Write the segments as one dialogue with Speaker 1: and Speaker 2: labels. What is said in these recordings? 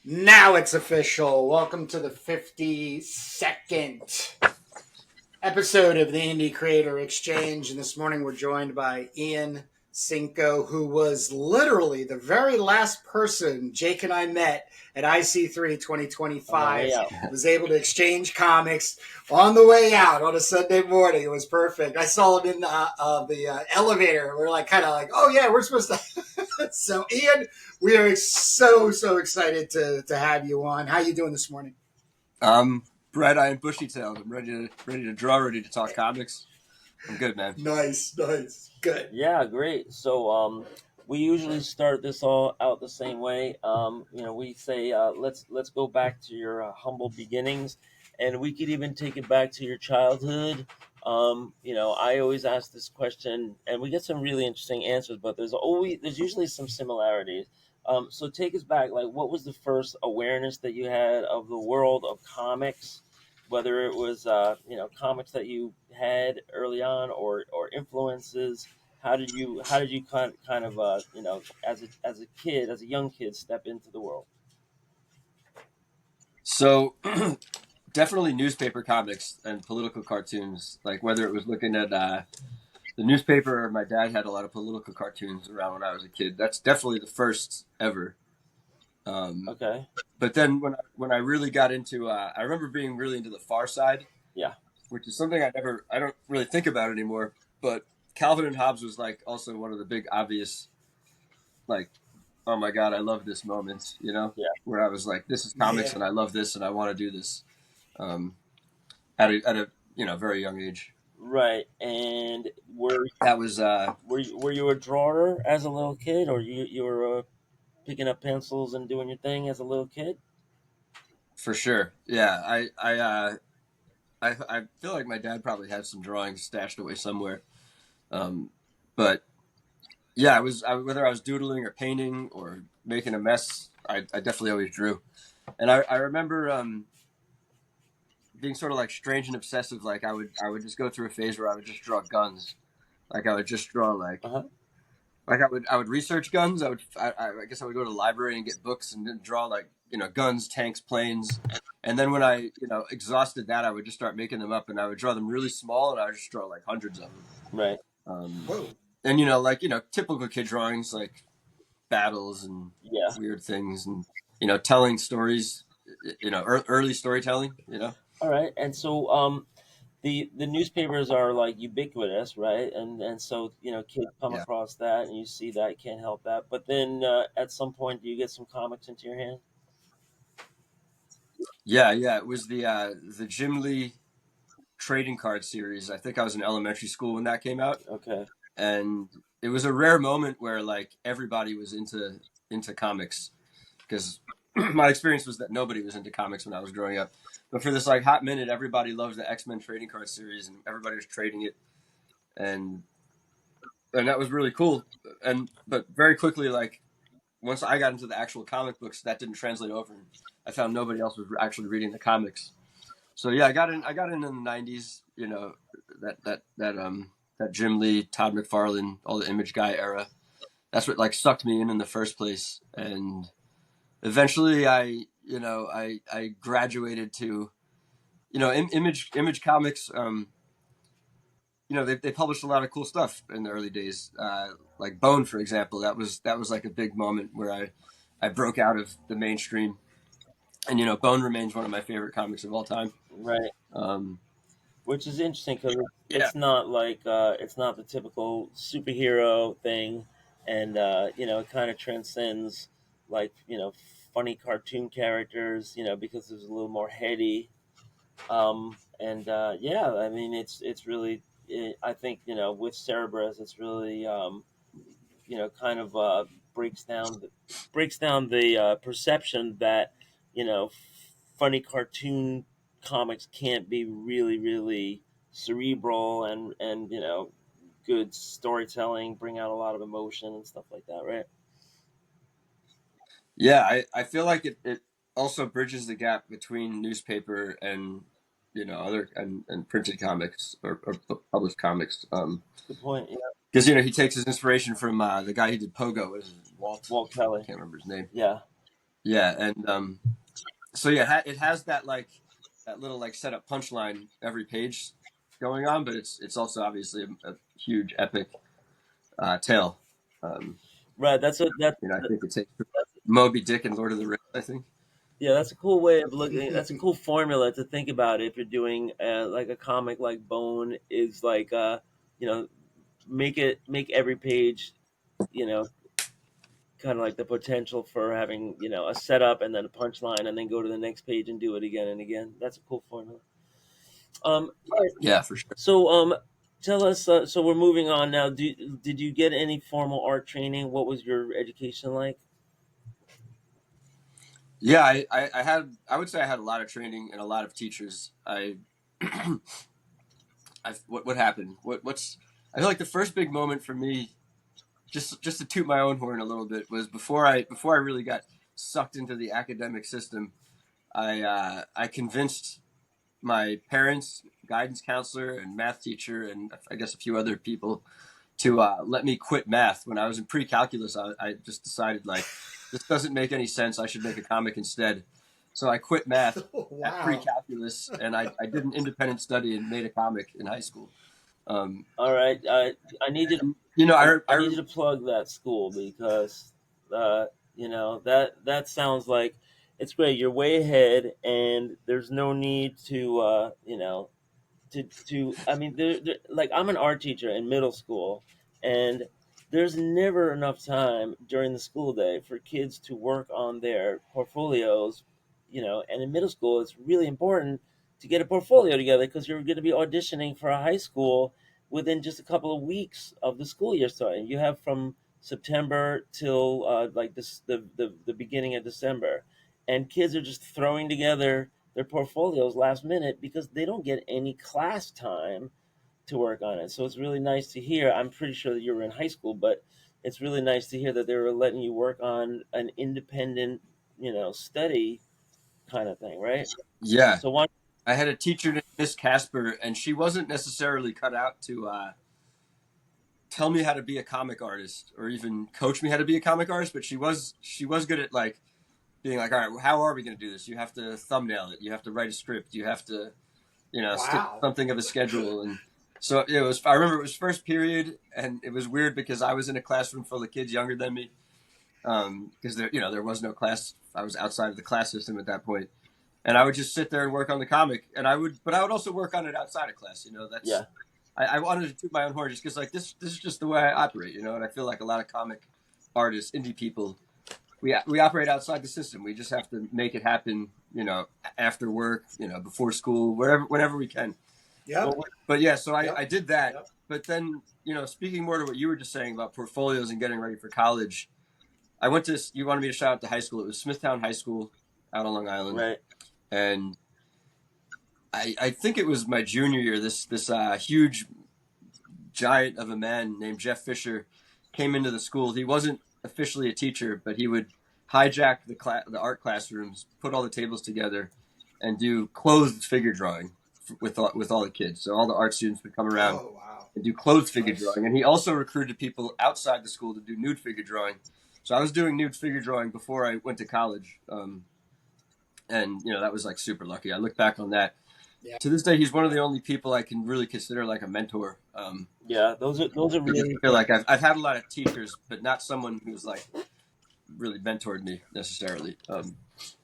Speaker 1: Now it's official. Welcome to the 52nd episode of the Indie Creator Exchange. And this morning we're joined by Ian Cinco, who was literally the very last person Jake and I met at IC3 2025. Was able to exchange comics on the way out on a Sunday morning. It was perfect. I saw him in the elevator. We're like, kind of like, oh yeah, we're supposed to. So Ian, we are so excited to have you on. How you doing this morning?
Speaker 2: Bright-eyed, bushy-tailed. I'm ready to draw, ready to talk comics. I'm good, man.
Speaker 1: Nice. Good.
Speaker 3: Yeah, great. So we usually start this all out the same way. We say let's go back to your humble beginnings, and we could even take it back to your childhood. I always ask this question, and we get some really interesting answers, but there's usually some similarities. So take us back. Like, what was the first awareness that you had of the world of comics? Whether it was comics that you had early on or influences. How did you kind of as a young kid step into the world?
Speaker 2: So definitely newspaper comics and political cartoons. Like whether it was looking at the newspaper, or my dad had a lot of political cartoons around when I was a kid. That's definitely the first ever.
Speaker 3: Okay.
Speaker 2: But then when I really got into, I remember being really into the Far Side.
Speaker 3: Yeah.
Speaker 2: Which is something I don't really think about anymore. But Calvin and Hobbes was like also one of the big obvious, like, oh my God, I love this moment,
Speaker 3: Yeah.
Speaker 2: where I was like, this is comics and I love this and I want to do this, at a very young age.
Speaker 3: Right. And were you a drawer as a little kid, or you were picking up pencils and doing your thing as a little kid?
Speaker 2: For sure. Yeah. I feel like my dad probably had some drawings stashed away somewhere. But yeah, whether I was doodling or painting or making a mess, I definitely always drew. And I remember being sort of like strange and obsessive. Like I would just go through a phase where I would just draw guns. Like I would just draw like I would research guns. I guess I would go to the library and get books and then draw like guns, tanks, planes. And then when I exhausted that, I would just start making them up, and I would draw them really small, and I would just draw like hundreds of them.
Speaker 3: Right.
Speaker 2: And typical kid drawings like battles and weird things, and telling stories, early storytelling.
Speaker 3: All right. And so the newspapers are like ubiquitous, right? And so kids come across that, and you see that, can't help that. But then at some point, do you get some comics into your hand?
Speaker 2: Yeah. It was the Jim Lee trading card series. I think I was in elementary school when that came out.
Speaker 3: Okay.
Speaker 2: And it was a rare moment where like everybody was into comics, because my experience was that nobody was into comics when I was growing up. But for this like hot minute, everybody loved the X-Men trading card series, and everybody was trading it, and that was really cool. But very quickly, like once I got into the actual comic books, that didn't translate over. I found nobody else was actually reading the comics. So yeah, I got in in the '90s. That Jim Lee, Todd McFarlane, all the Image Guy era. That's what like sucked me in the first place, and eventually I graduated to Image Comics. They published a lot of cool stuff in the early days, like Bone, for example. That was like a big moment where I broke out of the mainstream, and Bone remains one of my favorite comics of all time.
Speaker 3: Right. Which is interesting because it's not like it's not the typical superhero thing, and it kind of transcends like funny cartoon characters, because it's a little more heady. I mean it's really I think with Cerebras it's really kind of breaks down the perception that you know funny cartoon comics can't be really cerebral and good storytelling, bring out a lot of emotion and stuff like that, right?
Speaker 2: Yeah, I feel like it also bridges the gap between newspaper and other and printed comics or published comics.
Speaker 3: Good point. Yeah.
Speaker 2: Because he takes his inspiration from the guy who did Pogo. What is it?
Speaker 3: Walt Kelly.
Speaker 2: I can't remember his name.
Speaker 3: Yeah.
Speaker 2: Yeah, and so yeah, it has that like that little like setup punchline every page going on, but it's also obviously a huge epic tale. Um,
Speaker 3: Right. That's a that.
Speaker 2: I think it takes Moby Dick and Lord of the Rings. I think.
Speaker 3: Yeah, that's a cool way of looking. That's a cool formula to think about if you're doing like a comic like Bone is like you know make every page you know kind of like the potential for having a setup and then a punchline and then go to the next page and do it again and again. That's a cool formula. All right.
Speaker 2: Yeah, for sure.
Speaker 3: So tell us. So we're moving on now. Did you get any formal art training? What was your education like?
Speaker 2: Yeah, I had I would say I had a lot of training and a lot of teachers. What happened? What's I feel like the first big moment for me, just to toot my own horn a little bit, was before I really got sucked into the academic system. I convinced my parents, guidance counselor, and math teacher, and I guess a few other people to let me quit math. When I was in pre-calculus, I just decided like this doesn't make any sense. I should make a comic instead. So I quit math at
Speaker 1: Wow.
Speaker 2: pre-calculus, and I did an independent study and made a comic in high school. Um,
Speaker 3: All right, I need you to
Speaker 2: and, you know,
Speaker 3: I need you to plug that school because that sounds like it's great. You're way ahead, and there's no need to I mean like I'm an art teacher in middle school, and there's never enough time during the school day for kids to work on their portfolios. And in middle school it's really important to get a portfolio together because you're going to be auditioning for a high school within just a couple of weeks of the school year starting. You have from September till like the beginning of December, and kids are just throwing together their portfolios last minute because they don't get any class time to work on it. So it's really nice to hear. I'm pretty sure that you were in high school, but it's really nice to hear that they were letting you work on an independent, study kind of thing, right?
Speaker 2: yeah,
Speaker 3: So one,
Speaker 2: I had a teacher named Miss Casper, and she wasn't necessarily cut out to tell me how to be a comic artist or even coach me how to be a comic artist, but she was good at like being like, all right, well, how are we going to do this? You have to thumbnail it. You have to write a script. You have to, stick
Speaker 1: Wow.
Speaker 2: something of a schedule. And so it was, I remember it was first period, and it was weird because I was in a classroom full of kids younger than me. Because there was no class. I was outside of the class system at that point. And I would just sit there and work on the comic. But I would also work on it outside of class.
Speaker 3: yeah,
Speaker 2: I wanted to toot my own horn just because like this is just the way I operate, and I feel like a lot of comic artists, indie people, we operate outside the system. We just have to make it happen, after work, before school, whenever we can.
Speaker 1: Yep.
Speaker 3: well,
Speaker 2: But yeah, so
Speaker 1: Yep.
Speaker 2: I did that.
Speaker 1: Yep.
Speaker 2: But then, speaking more to what you were just saying about portfolios and getting ready for college, I went to, you wanted me to shout out the high school. It was Smithtown High School out on Long Island.
Speaker 3: right,
Speaker 2: And I think it was my junior year. This huge giant of a man named Jeff Fisher came into the school. He wasn't officially a teacher, but he would hijack the art classrooms, put all the tables together, and do clothed figure drawing with all the kids. So all the art students would come around
Speaker 1: Oh, wow.
Speaker 2: and do clothed figure
Speaker 1: Nice.
Speaker 2: drawing. And he also recruited people outside the school to do nude figure drawing. So I was doing nude figure drawing before I went to college. And that was like super lucky. I look back on that.
Speaker 1: Yeah.
Speaker 2: To this day, he's one of the only people I can really consider like a mentor.
Speaker 3: yeah. Those are
Speaker 2: Because
Speaker 3: really
Speaker 2: I feel like I've had a lot of teachers, but not someone who's like really mentored me necessarily.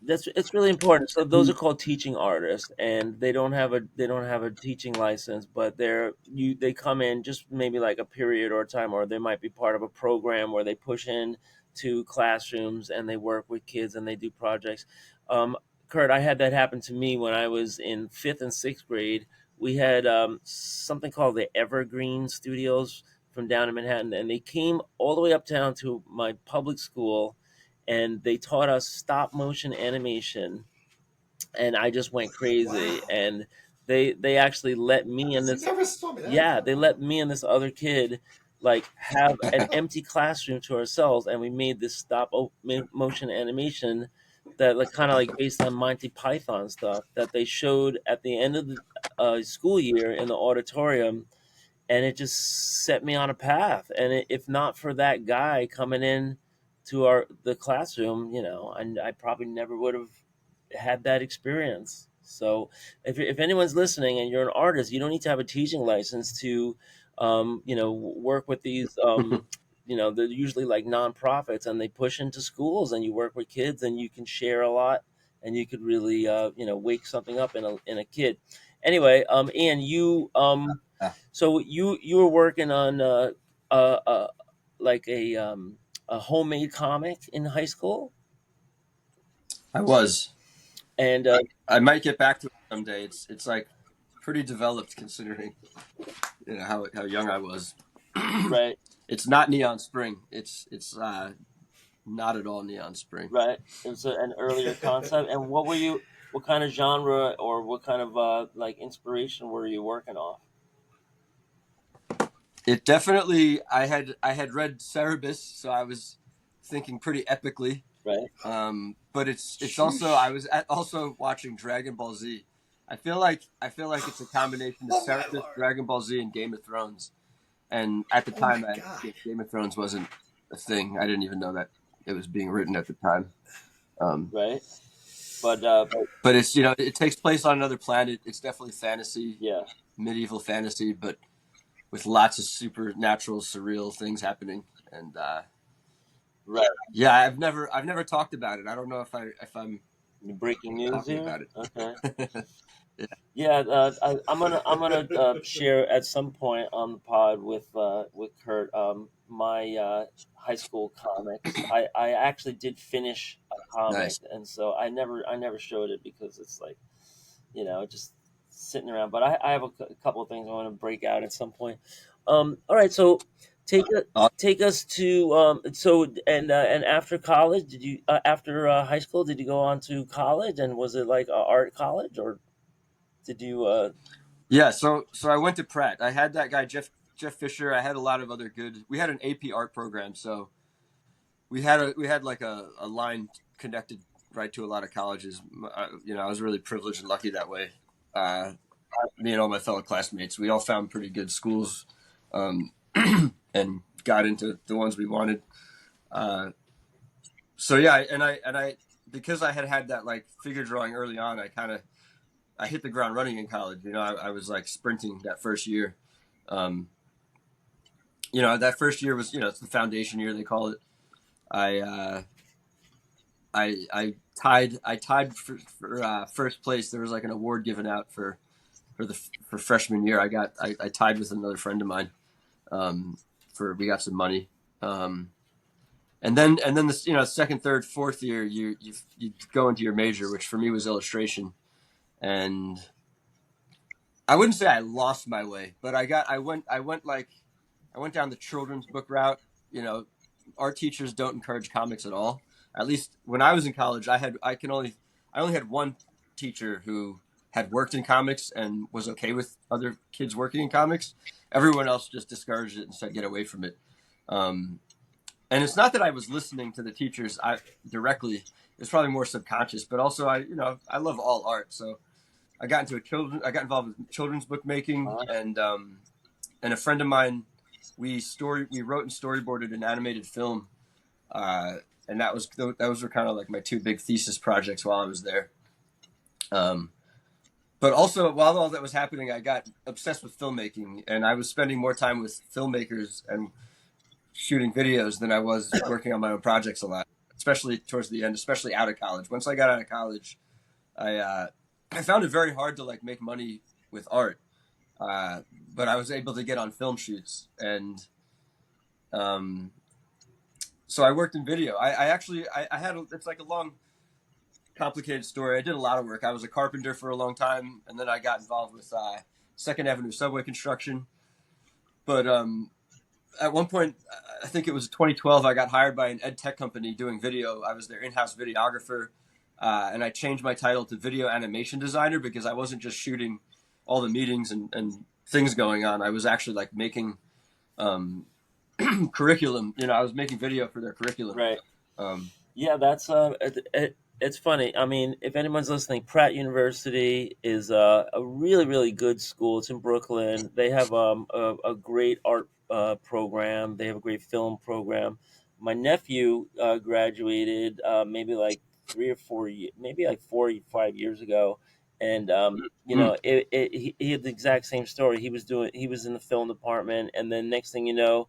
Speaker 3: that's it's really important. So those are called teaching artists, and they don't have a teaching license, but they come in just maybe like a period or a time, or they might be part of a program where they push in to classrooms and they work with kids and they do projects. Um, Kurt, I had that happen to me when I was in fifth and sixth grade. We had something called the Evergreen Studios from down in Manhattan, and they came all the way uptown to my public school and they taught us stop motion animation, and I just went crazy.
Speaker 1: Wow.
Speaker 3: And they actually let me and
Speaker 1: You
Speaker 3: this
Speaker 1: never told me that.
Speaker 3: yeah, they let me and this other kid like have an empty classroom to ourselves, and we made this motion animation that like kind of like based on Monty Python stuff that they showed at the end of the school year in the auditorium, and it just set me on a path. And if not for that guy coming in to the classroom, and I probably never would have had that experience. So if anyone's listening and you're an artist, you don't need to have a teaching license to, work with these. They're usually like nonprofits, and they push into schools, and you work with kids, and you can share a lot, and you could really, wake something up in a kid. Anyway, Ian, so you were working on uh, uh like a homemade comic in high school,
Speaker 2: I was.
Speaker 3: and
Speaker 2: I might get back to it someday. It's like pretty developed considering how young I was.
Speaker 3: right,
Speaker 2: It's not Neon Spring. It's not at all Neon Spring.
Speaker 3: right. It was an earlier concept. And what kind of genre or what kind of like inspiration were you working off?
Speaker 2: It definitely. I had read Cerebus, so I was thinking pretty epically.
Speaker 3: Right,
Speaker 2: But it's also I was also watching Dragon Ball Z. I feel like it's a combination of
Speaker 1: Oh my
Speaker 2: Cerebus,
Speaker 1: lord!
Speaker 2: Dragon Ball Z, and Game of Thrones. And at the
Speaker 1: Oh my
Speaker 2: time,
Speaker 1: god!
Speaker 2: Game of Thrones wasn't a thing. I didn't even know that it was being written at the time. Um,
Speaker 3: right. But
Speaker 2: but it's it takes place on another planet. It's definitely fantasy,
Speaker 3: yeah,
Speaker 2: medieval fantasy, but with lots of supernatural, surreal things happening. And
Speaker 3: right.
Speaker 2: yeah, I've never talked about it. I don't know if I'm
Speaker 3: Breaking news
Speaker 2: talking
Speaker 3: here.
Speaker 2: about
Speaker 3: Okay.
Speaker 2: it.
Speaker 3: Yeah, I'm gonna share at some point on the pod with Kurt my high school comics. I actually did finish a comic,
Speaker 2: Nice.
Speaker 3: and so I never showed it because it's like, just sitting around. But I have a couple of things I want to break out at some point. All right, so take a,
Speaker 2: Uh,
Speaker 3: take us to and after college, did you after high school, did you go on to college, and was it like a art college, or did you
Speaker 2: yeah, so I went to Pratt. I had that guy Jeff Fisher. I had a lot of other good. We had an AP art program, so we had like a line connected right to a lot of colleges. I was really privileged and lucky that way. Uh, Me and all my fellow classmates, we all found pretty good schools, um, and got into the ones we wanted. Uh, so yeah, and I because I had that like figure drawing early on, I hit the ground running in college. I was like sprinting that first year. Um, that first year was it's the foundation year they call it. I I tied for first place. There was like an award given out for freshman year. I tied with another friend of mine. For we got some money. And then the second, third, fourth year you go into your major, which for me was illustration. And I wouldn't say I lost my way, but I went down the children's book route. You know, Art teachers don't encourage comics at all. At least when I was in college, I only had one teacher who had worked in comics and was okay with other kids working in comics. Everyone else just discouraged it and said get away from it. Um, and it's not that I was listening to the teachers directly. It's probably more subconscious, but also I love all art, so I got involved with children's bookmaking,
Speaker 3: uh,
Speaker 2: and a friend of mine, we wrote and storyboarded an animated film, and those were kind of like my two big thesis projects while I was there. Um, but also while all that was happening, I got obsessed with filmmaking, and I was spending more time with filmmakers and shooting videos than I was working on my own projects a lot, especially towards the end, especially out of college. Once I got out of college, I found it very hard to like make money with art, but I was able to get on film shoots, and um, so I worked in video. I actually I had it's like a long, complicated story. I did a lot of work. I was a carpenter for a long time, and then I got involved with Second Avenue subway construction. But at one point, I think it was 2012, I got hired by an ed tech company doing video. I was their in-house videographer, and I changed my title to video animation designer because I wasn't just shooting all the meetings and things going on. I was actually like making um, curriculum. I was making video for their curriculum.
Speaker 3: right.
Speaker 2: Um,
Speaker 3: Yeah, that's it's funny. I mean, if anyone's listening, Pratt University is a really really good school. It's in Brooklyn. They have a great art program. They have a great film program. my nephew graduated maybe like 3 or 4 years, maybe like 4 or 5 years ago, and you
Speaker 2: Mm.
Speaker 3: know, he had the exact same story. He was in the film department, and then next thing you know,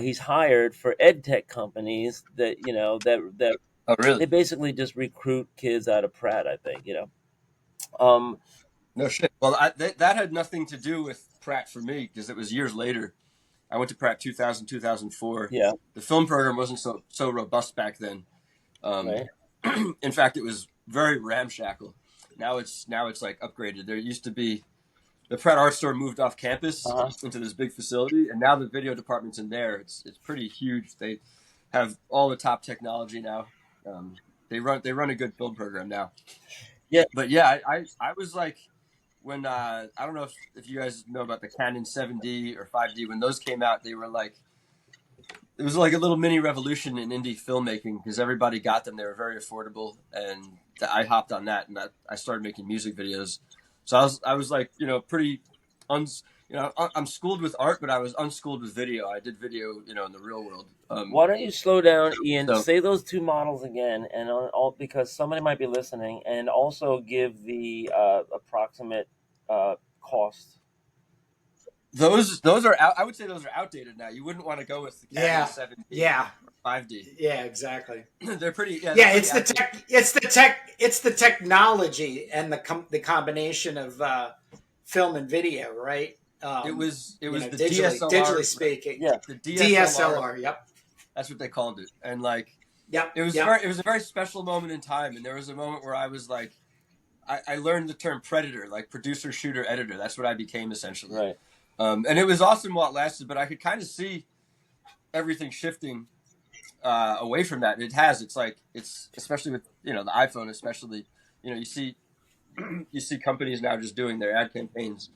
Speaker 3: he's hired for ed tech companies that that
Speaker 2: Oh,
Speaker 3: they
Speaker 2: really?
Speaker 3: basically just recruit kids out of Pratt. I think Um,
Speaker 2: No shit. Well, that had nothing to do with Pratt for me because it was years later. I went to Pratt 2000, 2004.
Speaker 3: yeah,
Speaker 2: The film program wasn't so robust back then.
Speaker 3: right.
Speaker 2: In fact, it was very ramshackle. Now it's like upgraded. There used to be the Pratt Art Store moved off campus
Speaker 3: Uh huh.
Speaker 2: into this big facility, and now the video department's in there. It's pretty huge. They have all the top technology now. They run a good film program now.
Speaker 3: Yeah.
Speaker 2: But yeah, I was like when I don't know if you guys know about the Canon 7D or 5D when those came out, they were like it was like a little mini revolution in indie filmmaking because everybody got them. They were very affordable, and I hopped on that, and I started making music videos. So I was like pretty, I'm schooled with art, but I was unschooled with video. I did video in the real world.
Speaker 3: Why don't you slow down, Ian?
Speaker 2: So
Speaker 3: Say those two models again, and all because somebody might be listening, and also give the approximate cost.
Speaker 2: those are out. I would say those are outdated now. You wouldn't want to go with the Canon
Speaker 1: Yeah,
Speaker 2: 7D
Speaker 1: yeah,
Speaker 2: or 5D.
Speaker 1: yeah, exactly.
Speaker 2: They're pretty. Yeah, they're
Speaker 1: Yeah,
Speaker 2: pretty
Speaker 1: it's the
Speaker 2: outdated.
Speaker 1: tech. It's the technology and the combination of film and video, right?
Speaker 2: It was the
Speaker 1: Digitally
Speaker 2: DSLR,
Speaker 1: speaking,
Speaker 3: Yeah,
Speaker 2: the DSLR.
Speaker 1: DSLR. Yep,
Speaker 2: That's what they called it. And like
Speaker 1: yep,
Speaker 2: it was
Speaker 1: yep.
Speaker 2: very it was a very special moment in time. And there was a moment where I was like I learned the term predator, like producer, shooter, editor. That's what I became essentially.
Speaker 3: right.
Speaker 2: And it was awesome while it lasted, but I could kind of see everything shifting away from that. It has. It's like it's especially with the iPhone, especially you see you see companies now just doing their ad campaigns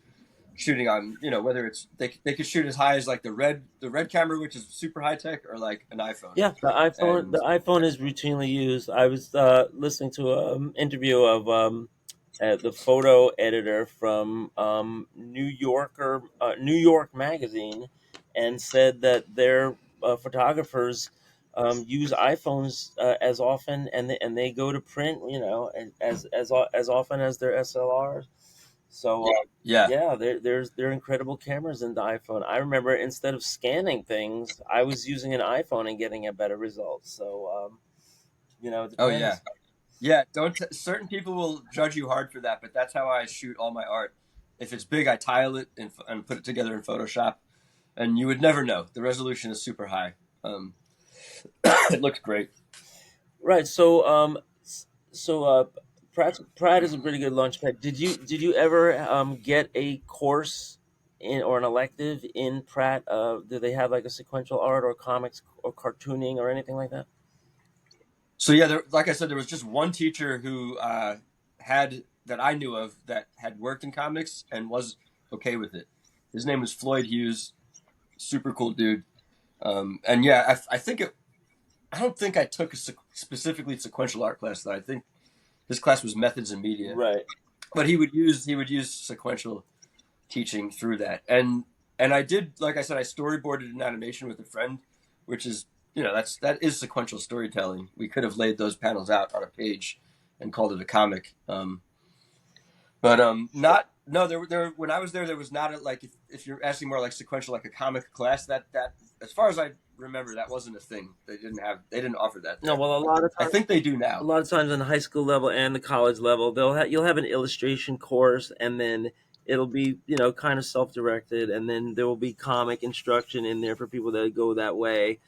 Speaker 2: shooting on whether it's they could shoot as high as like the red camera, which is super high tech, or like an iPhone.
Speaker 3: Yeah, the
Speaker 2: And
Speaker 3: iPhone is routinely used. I was listening to an interview of the photo editor from New York Magazine, and said that their photographers use iPhones as often, and they go to print, as often as their SLRs. So
Speaker 2: yeah.
Speaker 3: yeah, there are incredible cameras in the iPhone. I remember instead of scanning things, I was using an iPhone and getting a better result. So it
Speaker 2: Oh yeah.
Speaker 3: depends.
Speaker 2: Yeah, don't certain people will judge you hard for that, but that's how I shoot all my art. If it's big, I tile it and put it together in Photoshop, and you would never know. The resolution is super high. Um, it looks great.
Speaker 3: Right. So Pratt is a pretty good launchpad. Did you ever get a course in or an elective in Pratt? Do they have like a sequential art or comics or cartooning or anything like that?
Speaker 2: So yeah, like I said, there was just one teacher who had that I knew of that had worked in comics and was okay with it. His name was Floyd Hughes, super cool dude. And yeah, I think it. I don't think I took a specifically sequential art class. Though I think his class was methods in media,
Speaker 3: Right.
Speaker 2: but he would use sequential teaching through that. And I did, like I said, I storyboarded an animation with a friend, which is that is sequential storytelling. We could have laid those panels out on a page and called it a comic. But not no there when I was there was not like if you're asking more like sequential like a comic class that as far as I remember that wasn't a thing. They didn't offer that
Speaker 3: No,
Speaker 2: there.
Speaker 3: well,
Speaker 2: I think they do
Speaker 3: a
Speaker 2: now.
Speaker 3: lot of times on the high school level and the college level, you'll have an illustration course, and then it'll be kind of self directed, and then there will be comic instruction in there for people that go that way.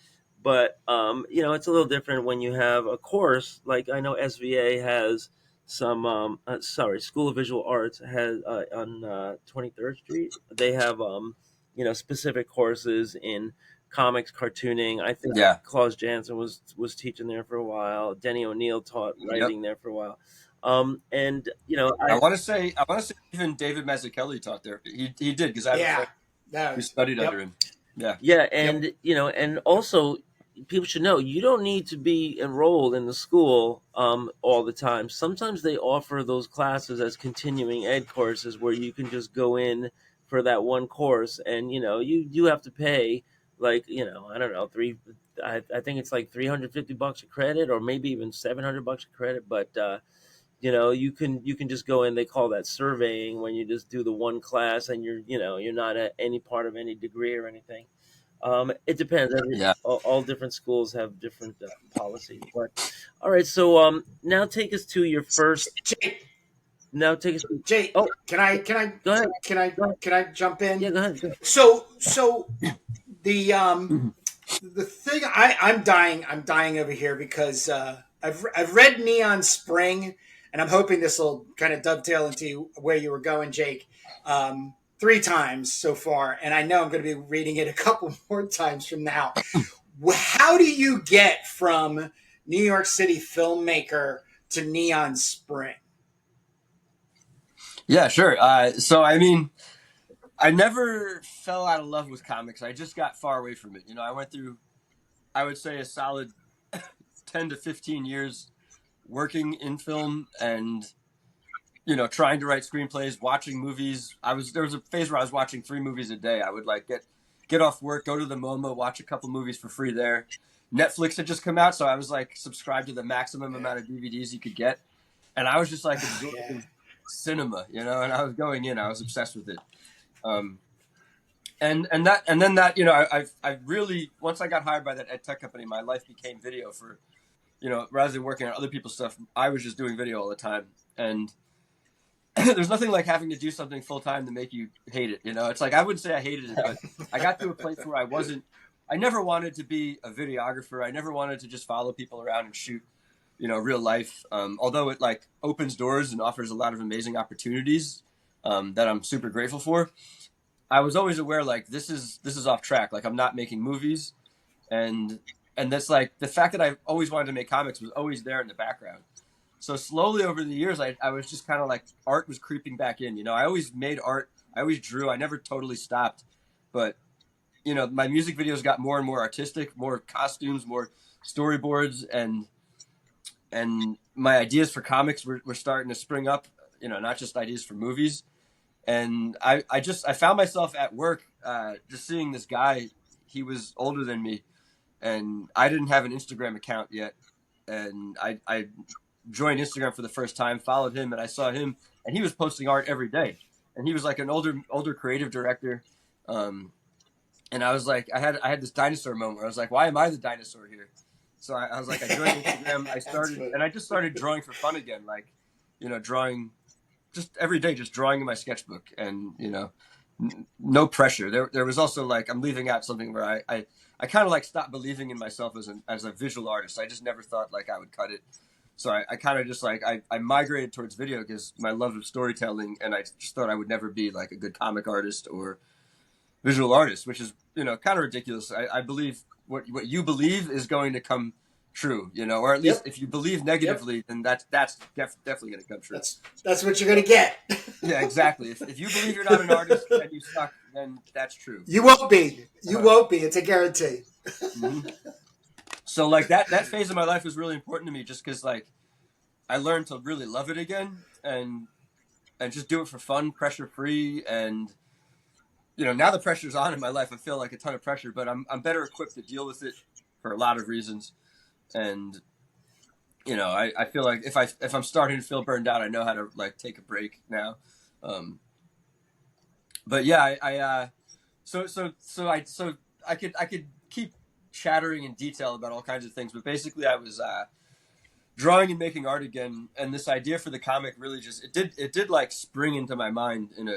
Speaker 3: But it's a little different when you have a course like I know SVA has some. School of Visual Arts has on 23rd Street. They have specific courses in comics, cartooning. I think
Speaker 2: Yeah.
Speaker 3: Claus Janson was teaching there for a while. Denny O'Neil taught
Speaker 2: Yep.
Speaker 3: writing there for a while. And
Speaker 2: I want to say even David Mazzucchelli taught there. He did because I have a
Speaker 1: Yeah,
Speaker 2: friend
Speaker 1: no,
Speaker 2: who studied under
Speaker 1: yep,
Speaker 2: him. Yeah.
Speaker 3: yeah,
Speaker 1: yep.
Speaker 3: and also people should know you don't need to be enrolled in the school all the time. Sometimes they offer those classes as continuing ed courses where you can just go in for that one course, and you have to pay like, I don't know, I think it's like $350 a credit, or maybe even $700 a credit. But you can just go in. They call that surveying, when you just do the one class, and you're not at any part of any degree or anything. It depends.
Speaker 2: Yeah.
Speaker 3: All different schools have different policies. But all right, so now take us to your first.
Speaker 1: Jake,
Speaker 3: Now take us.
Speaker 1: Jake,
Speaker 3: Oh,
Speaker 1: can I can I
Speaker 3: go ahead.
Speaker 1: can I
Speaker 3: Go ahead.
Speaker 1: can I jump
Speaker 3: Yeah,
Speaker 1: in?
Speaker 3: go ahead.
Speaker 1: So the
Speaker 2: Mhm.
Speaker 1: the thing I'm dying over here because I've read Neon Spring, and I'm hoping this will kind of dovetail into where you were going, Jake. Three times so far, and I know I'm going to be reading it a couple more times from now. How do you get from New York City Filmmaker to Neon Spring?
Speaker 2: Yeah, sure. So I mean, I never fell out of love with comics. I just got far away from it. I went through, I would say, a solid 10 to 15 years working in film and trying to write screenplays, watching movies. There was a phase where I was watching 3 movies a day. I would like get off work, go to the MoMA, watch a couple movies for free there. Netflix had just come out, so I was like subscribed to the maximum amount of DVDs you could get, and I was just like
Speaker 1: Yeah.
Speaker 2: absorbing cinema, and I was going in. I was obsessed with it. Um, and then I really, once I got hired by that ed tech company, my life became video for, rather than working on other people's stuff, I was just doing video all the time. And there's nothing like having to do something full time to make you hate it. It's like, I wouldn't say I hated it, but I got to a place where I never wanted to be a videographer. I never wanted to just follow people around and shoot, real life. Although it like opens doors and offers a lot of amazing opportunities that I'm super grateful for. I was always aware, like, this is off track. Like, I'm not making movies, and that's like the fact that I always wanted to make comics was always there in the background. So slowly over the years, I was just kind of like, art was creeping back in. I always made art. I always drew. I never totally stopped, but my music videos got more and more artistic, more costumes, more storyboards, and my ideas for comics were starting to spring up. Not just ideas for movies. And I found myself at work just seeing this guy. He was older than me, and I didn't have an Instagram account yet. And I joined Instagram for the first time, followed him, and I saw him, and he was posting art every day. And he was like an older creative director. And I was like, I had this dinosaur moment where I was like, why am I the dinosaur here? So I was like, I joined Instagram. I just started drawing for fun again, like, drawing just every day, just drawing in my sketchbook, and no pressure. There was also, like, I'm leaving out something where I kind of like stopped believing in myself as a visual artist. I just never thought like I would cut it. So I kind of just like I migrated towards video because my love of storytelling, and I just thought I would never be like a good comic artist or visual artist, which is kind of ridiculous. I believe what you believe is going to come true, or at least
Speaker 1: Yep.
Speaker 2: if you believe negatively,
Speaker 1: Yep.
Speaker 2: then that's definitely going to come true.
Speaker 1: That's what you're going to get.
Speaker 2: Yeah, exactly. If you believe you're not an artist and you suck, then that's true.
Speaker 1: You won't be. You won't be. It's a guarantee.
Speaker 2: Mm-hmm. So like that phase of my life was really important to me, just because like I learned to really love it again, and just do it for fun, pressure free. And now the pressure's on in my life. I feel like a ton of pressure, but I'm better equipped to deal with it for a lot of reasons. And I feel like if I'm starting to feel burned out, I know how to like take a break now. But yeah, so I could keep chattering in detail about all kinds of things, but basically I was drawing and making art again, and this idea for the comic really just it did like spring into my mind in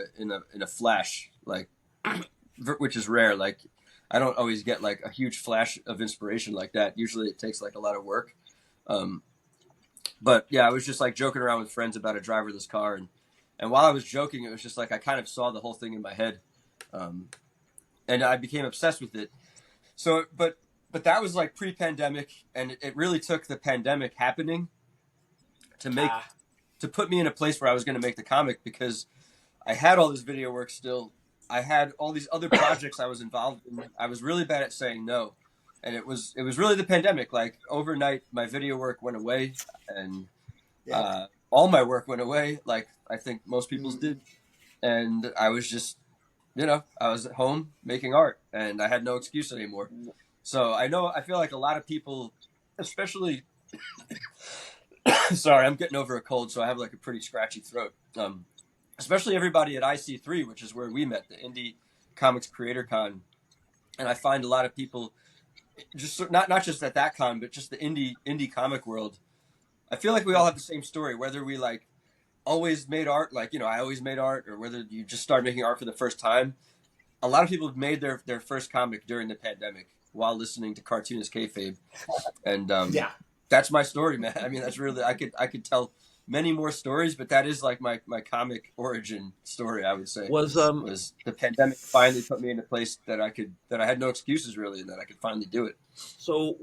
Speaker 2: a flash, like, which is rare. Like, I don't always get like a huge flash of inspiration like that. Usually it takes like a lot of work. But yeah, I was just like joking around with friends about a driverless car, and while I was joking, it was just like I kind of saw the whole thing in my head, and I became obsessed with it. So, but that was like pre-pandemic, and it really took the pandemic happening to put me in a place where I was going to make the comic, because I had all this video work still. I had all these other projects I was involved in. I was really bad at saying no, and it was really the pandemic. Like, overnight, my video work went away, and all my work went away. Like I think most people's did, and I was just I was at home making art and I had no excuse anymore. So I feel like a lot of people, especially, sorry, I'm getting over a cold, so I have like a pretty scratchy throat. Especially everybody at IC3, which is where we met, the Indie Comics Creator Con. And I find a lot of people just not just at that con, but just the indie comic world. I feel like we all have the same story, whether we like always made art, like, I always made art, or whether you just started making art for the first time. A lot of people have made their first comic during the pandemic while listening to cartoonist kayfabe, and
Speaker 1: Yeah.
Speaker 2: that's my story, man. I mean, that's really I could tell many more stories, but that is like my comic origin story. I would say was the pandemic finally put me in a place that I had no excuses really, and that I could finally do it.
Speaker 3: So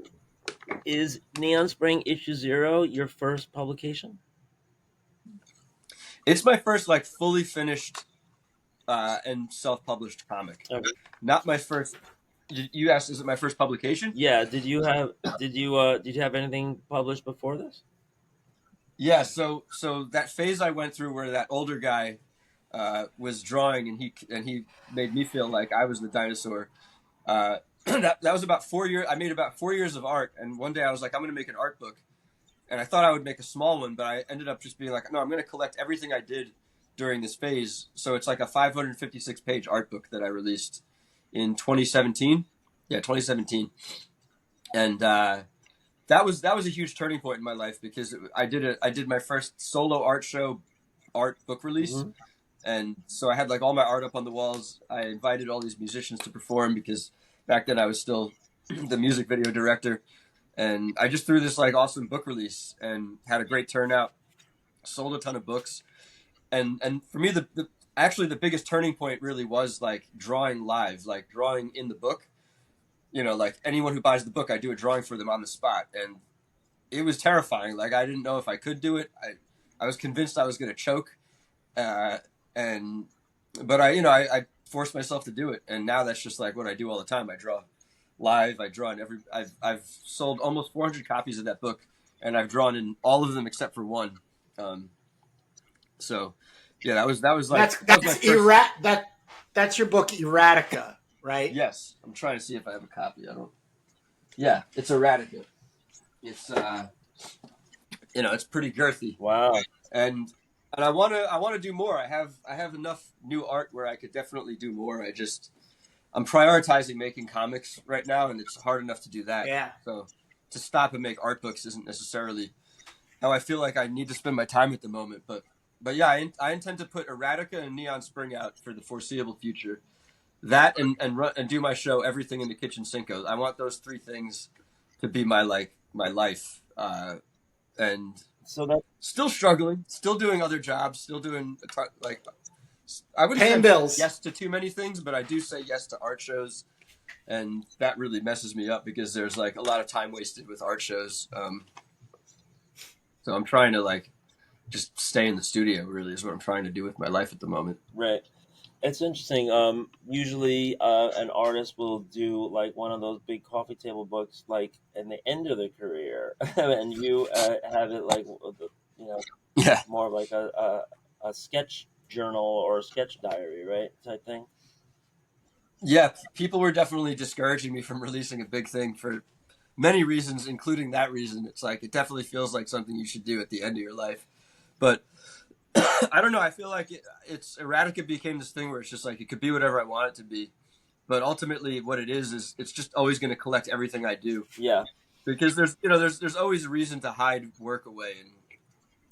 Speaker 3: is Neon Spring issue 0 your first publication?
Speaker 2: It's my first like fully finished and self-published comic.
Speaker 3: Okay.
Speaker 2: Not my first. You asked, is it my first publication?
Speaker 3: Yeah. Did you have anything published before this?
Speaker 2: Yeah. So that phase I went through where that older guy was drawing and he made me feel like I was the dinosaur. That was about 4 years. I made about 4 years of art, and one day I was like, I'm going to make an art book, and I thought I would make a small one, but I ended up just being like, no, I'm going to collect everything I did during this phase. So it's like a 556 page art book that I released in 2017. Yeah, 2017, and that was a huge turning point in my life because I did my first solo art book release.
Speaker 3: Mm-hmm.
Speaker 2: And so I had like all my art up on the walls. I invited all these musicians to perform because back then I was still the music video director. And I just threw this like awesome book release and had a great turnout, sold a ton of books. And for me, actually the biggest turning point really was like drawing live, like drawing in the book. Like anyone who buys the book, I do a drawing for them on the spot. And it was terrifying. Like I didn't know if I could do it. I was convinced I was going to choke. But I forced myself to do it, and now that's just like what I do all the time. I draw live. I draw in I've sold almost 400 copies of that book, and I've drawn in all of them except for one. So yeah, that was like
Speaker 1: that's your book Eratica, right?
Speaker 2: Yes, I'm trying to see if I have a copy. I don't. Yeah, it's Eratica. It's it's pretty girthy.
Speaker 3: Wow.
Speaker 2: And I want to do more. I have enough new art where I could definitely do more. I'm prioritizing making comics right now, and it's hard enough to do that.
Speaker 1: Yeah.
Speaker 2: So to stop and make art books isn't necessarily how I feel like I need to spend my time at the moment. But yeah, I intend to put Eratica and Neon Spring out for the foreseeable future. That and do my show, Everything in the Kitchen Cinco. I want those three things to be my life. And
Speaker 3: So that
Speaker 2: still struggling, still doing other jobs, still doing I wouldn't
Speaker 1: paying
Speaker 2: say
Speaker 1: bills.
Speaker 2: yes to too many things, but I do say yes to art shows, and that really messes me up because there's like a lot of time wasted with art shows. So I'm trying to like just stay in the studio. Really, is what I'm trying to do with my life at the moment.
Speaker 3: right. It's interesting. Usually, an artist will do like one of those big coffee table books, like in the end of their career, and you have it like
Speaker 2: Yeah,
Speaker 3: more of like a sketch journal or a sketch diary, right? Type thing.
Speaker 2: yeah. People were definitely discouraging me from releasing a big thing for many reasons, including that reason. It's like it definitely feels like something you should do at the end of your life, but I don't know. I feel like it's Eratica became this thing where it's just like it could be whatever I want it to be, but ultimately, what it is it's just always going to collect everything I do.
Speaker 3: Yeah.
Speaker 2: Because there's always a reason to hide work away, and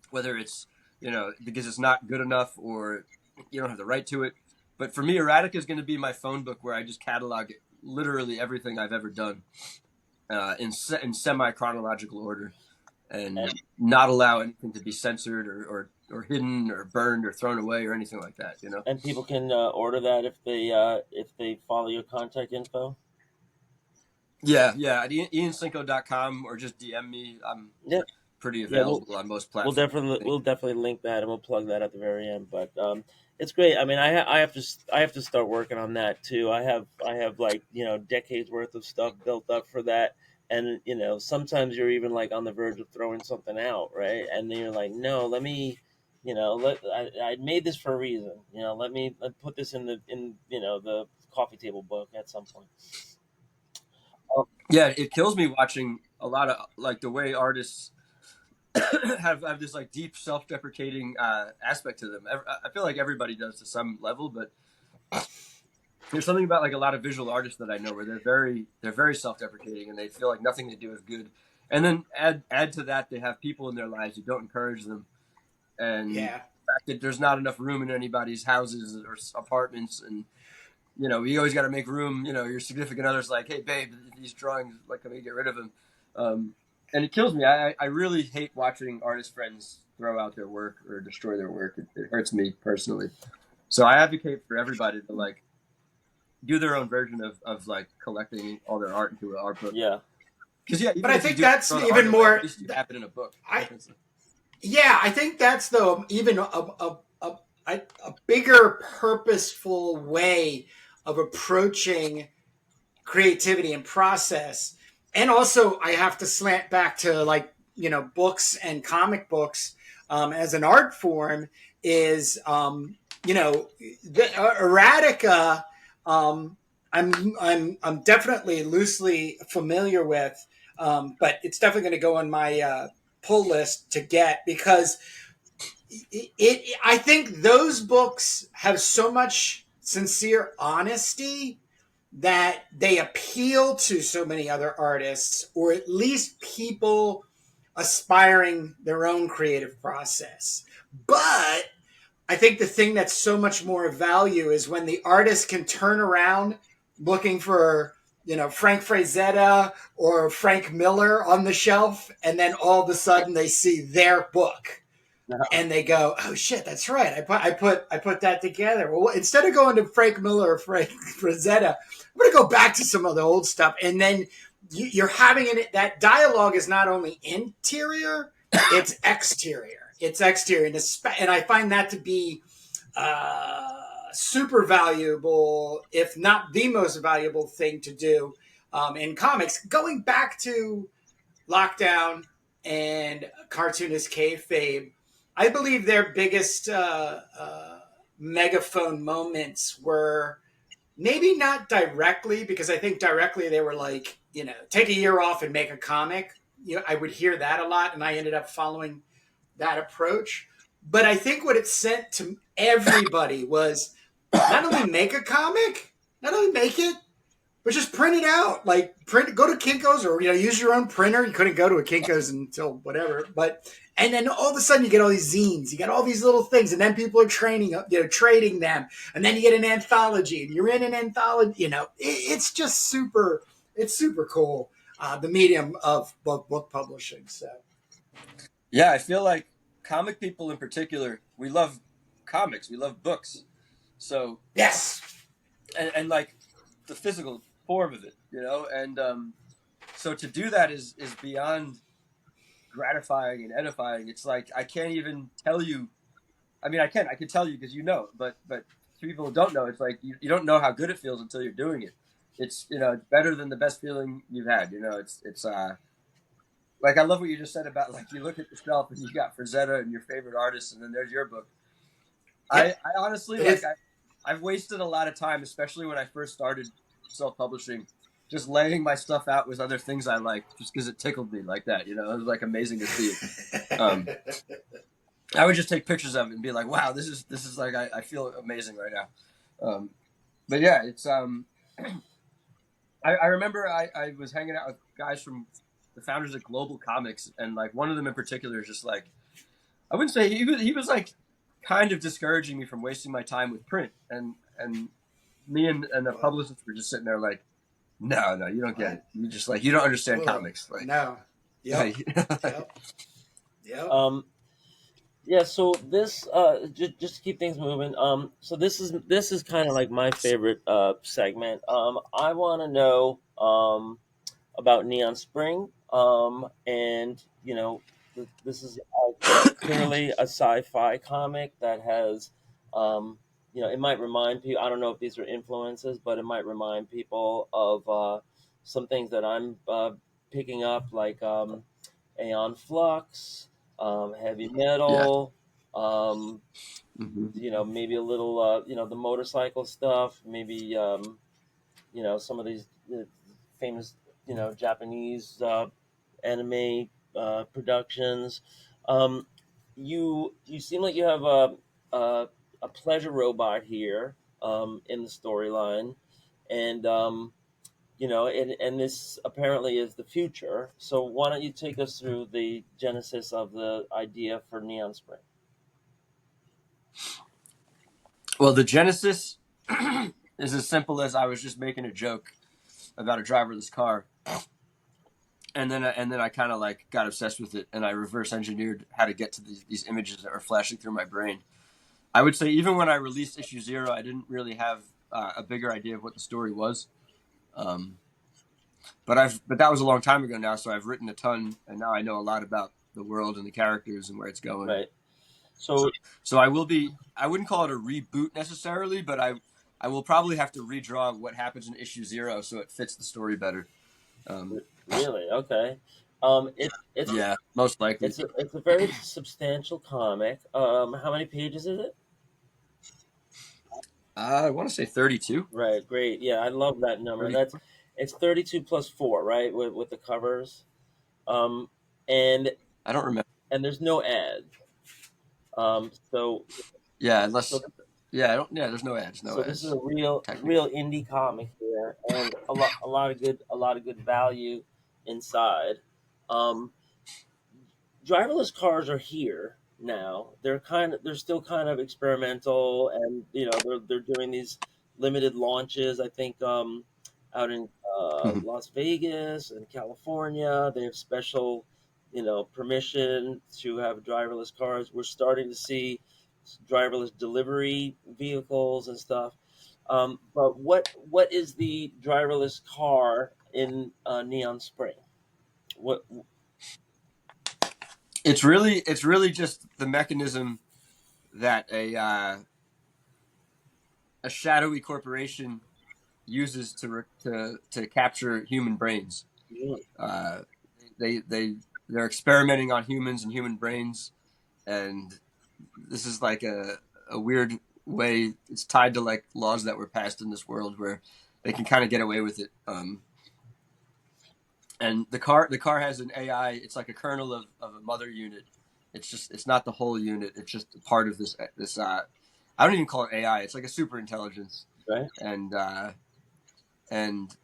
Speaker 2: whether it's because it's not good enough or you don't have the right to it. But for me, Eratica is going to be my phone book where I just catalog literally everything I've ever done in semi chronological order, and not allow anything to be censored or hidden or burned or thrown away or anything like that.
Speaker 3: And people can order that if they follow your contact info.
Speaker 2: Yeah, at iancinco.com or just DM me. I'm pretty available on most platforms.
Speaker 3: We'll definitely link that and we'll plug that at the very end. But it's great. I mean, I have to start working on that too. I have like decades worth of stuff built up for that. And sometimes you're even like on the verge of throwing something out, right? And then you're like, no, let me I made this for a reason. Let put this in the coffee table book at some point.
Speaker 2: Yeah, it kills me watching a lot of like the way artists have this like deep self-deprecating aspect to them. I feel like everybody does to some level, but there's something about like a lot of visual artists that I know where they're very self-deprecating and they feel like nothing they do is good. And then add to that they have people in their lives who don't encourage them, and
Speaker 1: Yeah.
Speaker 2: the fact that there's not enough room in anybody's houses or apartments, and you always got to make room. Your significant other's like, hey babe, these drawings, like, can we get rid of them? Um, and it kills me. I really hate watching artist friends throw out their work or destroy their work. It hurts me personally. So I advocate for everybody to like do their own version of like collecting all their art into an art book.
Speaker 3: Yeah.
Speaker 2: Because yeah,
Speaker 1: But
Speaker 2: even
Speaker 1: I
Speaker 2: if you
Speaker 1: think
Speaker 2: do
Speaker 1: that's
Speaker 2: throw the
Speaker 1: even
Speaker 2: art away,
Speaker 1: more.
Speaker 2: at least you have it in a book.
Speaker 1: I Yeah, I think that's the even a bigger purposeful way of approaching creativity and process. And also, I have to slant back to like books and comic books as an art form is the Eratica. Um, I'm definitely loosely familiar with, but it's definitely going to go on my pull list to get because I think those books have so much sincere honesty that they appeal to so many other artists, or at least people aspiring their own creative process. But I think the thing that's so much more of value is when the artist can turn around looking for, Frank Frazetta or Frank Miller on the shelf, and then all of a sudden they see their book and they go, "Oh shit, that's right. I put that together." Well, instead of going to Frank Miller or Frank Frazetta, I'm going to go back to some of the old stuff, and then you're having it. That dialogue is not only interior, it's exterior. It's exterior, and I find that to be super valuable, if not the most valuable thing to do in comics. Going back to Lockdown and cartoonist kayfabe, I believe their biggest megaphone moments were maybe not directly, because I think directly they were like, take a year off and make a comic. I would hear that a lot, and I ended up following that approach. But I think what it sent to everybody was not only make a comic, not only make it, but just print it out. Like go to Kinko's or use your own printer. You couldn't go to a Kinko's until whatever, but and then all of a sudden you get all these zines, you get all these little things, and then people are trading them, and then you get an anthology, and you're in an anthology. It's just super. It's super cool. The medium of book publishing. So
Speaker 2: Yeah, I feel like comic people in particular, we love comics, we love books. So
Speaker 1: yes,
Speaker 2: and like the physical form of it, and so to do that is beyond gratifying and edifying. It's like I can't even tell you. I mean, I can tell you because but people who don't know, it's like you don't know how good it feels until you're doing it. It's better than the best feeling you've had. It's like I love what you just said about like you look at the shelf and you got Frazetta and your favorite artists, and then there's your book.
Speaker 1: yep.
Speaker 2: I honestly I've wasted a lot of time, especially when I first started self-publishing, just laying my stuff out with other things I like, just because it tickled me like that. It was like amazing to see. Um, I would just take pictures of it and be like, "Wow, this is like I feel amazing right now." But yeah, it's I remember I was hanging out with guys from the founders of Global Comics, and like one of them in particular is just like I wouldn't say he was like kind of discouraging me from wasting my time with print, and me and the publicist were just sitting there like, no, you don't get it. You just like you don't understand comics. Like
Speaker 1: No. Yep.
Speaker 2: like,
Speaker 1: Yep.
Speaker 3: Yeah, so this just to keep things moving. So this is kind of like my favorite segment. I want to know about Neon Spring. And this is clearly a sci-fi comic that has, it might remind people. I don't know if these are influences, but it might remind people of some things that I'm picking up, like Aeon Flux, heavy
Speaker 2: yeah.
Speaker 3: metal. Um,
Speaker 2: Hmm.
Speaker 3: maybe a little, the motorcycle stuff, maybe, some of these famous, Japanese anime productions. Um, you seem like you have a pleasure robot here in the storyline, and and this apparently is the future. So why don't you take us through the genesis of the idea for Neon Spring?
Speaker 2: Well, the genesis is as simple as I was just making a joke about a driverless car, and then I kind of like got obsessed with it, and I reverse engineered how to get to these images that were flashing through my brain. I would say even when I released issue zero, I didn't really have a bigger idea of what the story was. Um, but that was a long time ago now, so I've written a ton, and now I know a lot about the world and the characters and where it's going.
Speaker 3: Right. So
Speaker 2: So I will be. I wouldn't call it a reboot necessarily, but I will probably have to redraw what happens in issue zero so it fits the story better. Um,
Speaker 3: really, okay. It,
Speaker 2: yeah, most likely.
Speaker 3: it's a very substantial comic. How many pages is it?
Speaker 2: I want to say 32.
Speaker 3: Right, great. Yeah, I love that number.
Speaker 2: 30.
Speaker 3: It's 32 plus 4, right? With the covers. Um and
Speaker 2: I don't remember.
Speaker 3: there's no ads. So
Speaker 2: Yeah,
Speaker 3: so
Speaker 2: unless. Yeah, I don't. Yeah, there's no ads. No
Speaker 3: so this is a
Speaker 2: ads.
Speaker 3: real
Speaker 2: Technically.
Speaker 3: indie comic here, and a lot of good value inside. Um Driverless cars are here now. They're still kind of experimental, and they're doing these limited launches. I think out in
Speaker 2: Mhm.
Speaker 3: Las Vegas and California, they have special permission to have driverless cars. We're starting to see driverless delivery vehicles and stuff. But what is the driverless car in Neon Spring? What
Speaker 2: It's really just the mechanism that a shadowy corporation uses to capture human brains. Uh, they're experimenting on humans and human brains, and this is like a weird way. It's tied to like laws that were passed in this world where they can kind of get away with it. And the car has an AI. It's like a kernel of a mother unit. It's not the whole unit. It's just a part of this. I don't even call it AI. It's like a super intelligence,
Speaker 3: right?
Speaker 2: and and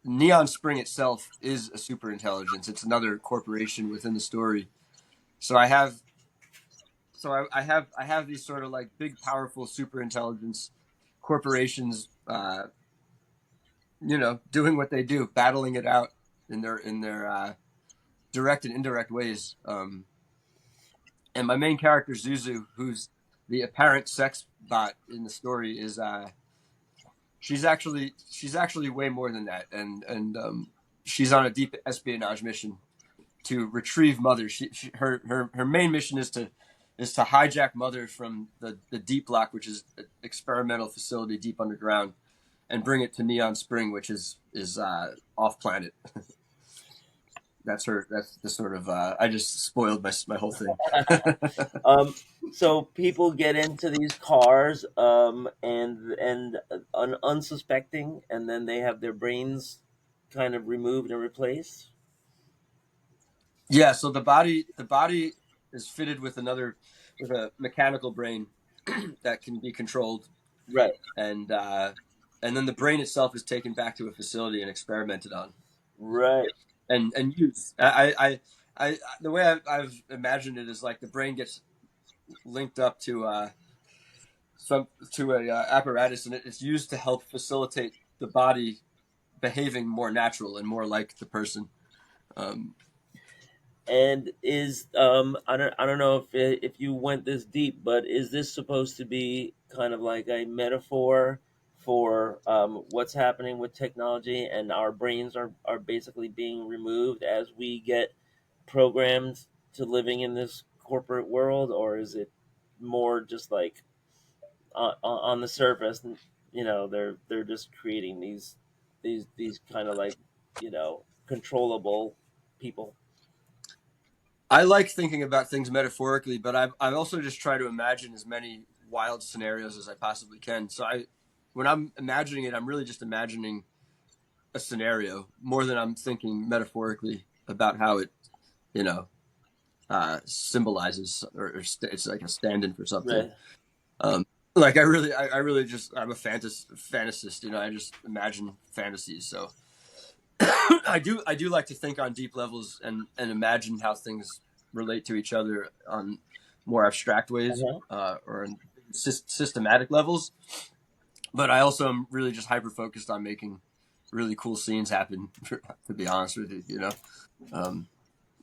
Speaker 2: Neon Spring itself is a super intelligence. It's another corporation within the story. So I have these sort of like big, powerful super intelligence corporations, doing what they do, battling it out in their direct and indirect ways. And my main character Zuzu, who's the apparent sex bot in the story, is she's actually way more than that, and she's on a deep espionage mission to retrieve Mother. Her main mission is to hijack Mother from the deep block, which is an experimental facility deep underground, and bring it to Neon Spring, which is off planet. That's her. That's the sort of. I just spoiled my whole thing.
Speaker 3: Um, so people get into these cars, unsuspecting, and then they have their brains kind of removed and replaced.
Speaker 2: Yeah. So the body is fitted with a mechanical brain that can be controlled,
Speaker 3: Right,
Speaker 2: and uh, and then the brain itself is taken back to a facility and experimented on
Speaker 3: right,
Speaker 2: and used. The way I've imagined it is like the brain gets linked up to a apparatus, and it's used to help facilitate the body behaving more natural and more like the person. Um,
Speaker 3: and is I don't know if you went this deep, but is this supposed to be kind of like a metaphor for what's happening with technology, and our brains are basically being removed as we get programmed to living in this corporate world, or is it more just like on the surface? They're just creating these kind of like controllable people.
Speaker 2: I like thinking about things metaphorically, but I also just try to imagine as many wild scenarios as I possibly can. So when I'm imagining it, I'm really just imagining a scenario more than I'm thinking metaphorically about how it, you know, symbolizes or it's like a stand-in for something.
Speaker 3: Right.
Speaker 2: Like I really just I'm a fantasist. You know, I just imagine fantasies. So I do like to think on deep levels and imagine how things relate to each other on more abstract ways or in systematic levels. But I also am really just hyper focused on making really cool scenes happen. To be honest with you, you know.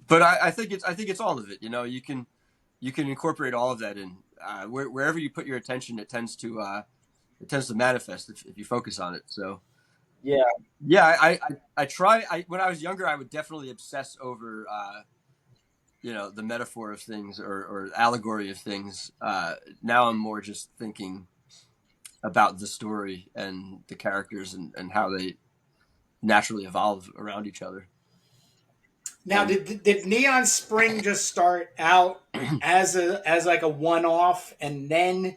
Speaker 2: But I think it's all of it. You know, you can incorporate all of that in wherever you put your attention. It tends to manifest if you focus on it. So
Speaker 3: Yeah.
Speaker 2: yeah, I try. When I was younger, I would definitely obsess over you know, the metaphor of things or allegory of things. Now I'm more just thinking about the story and the characters and how they naturally evolve around each other.
Speaker 1: Now, did Neon Spring just start out as like a one off, and then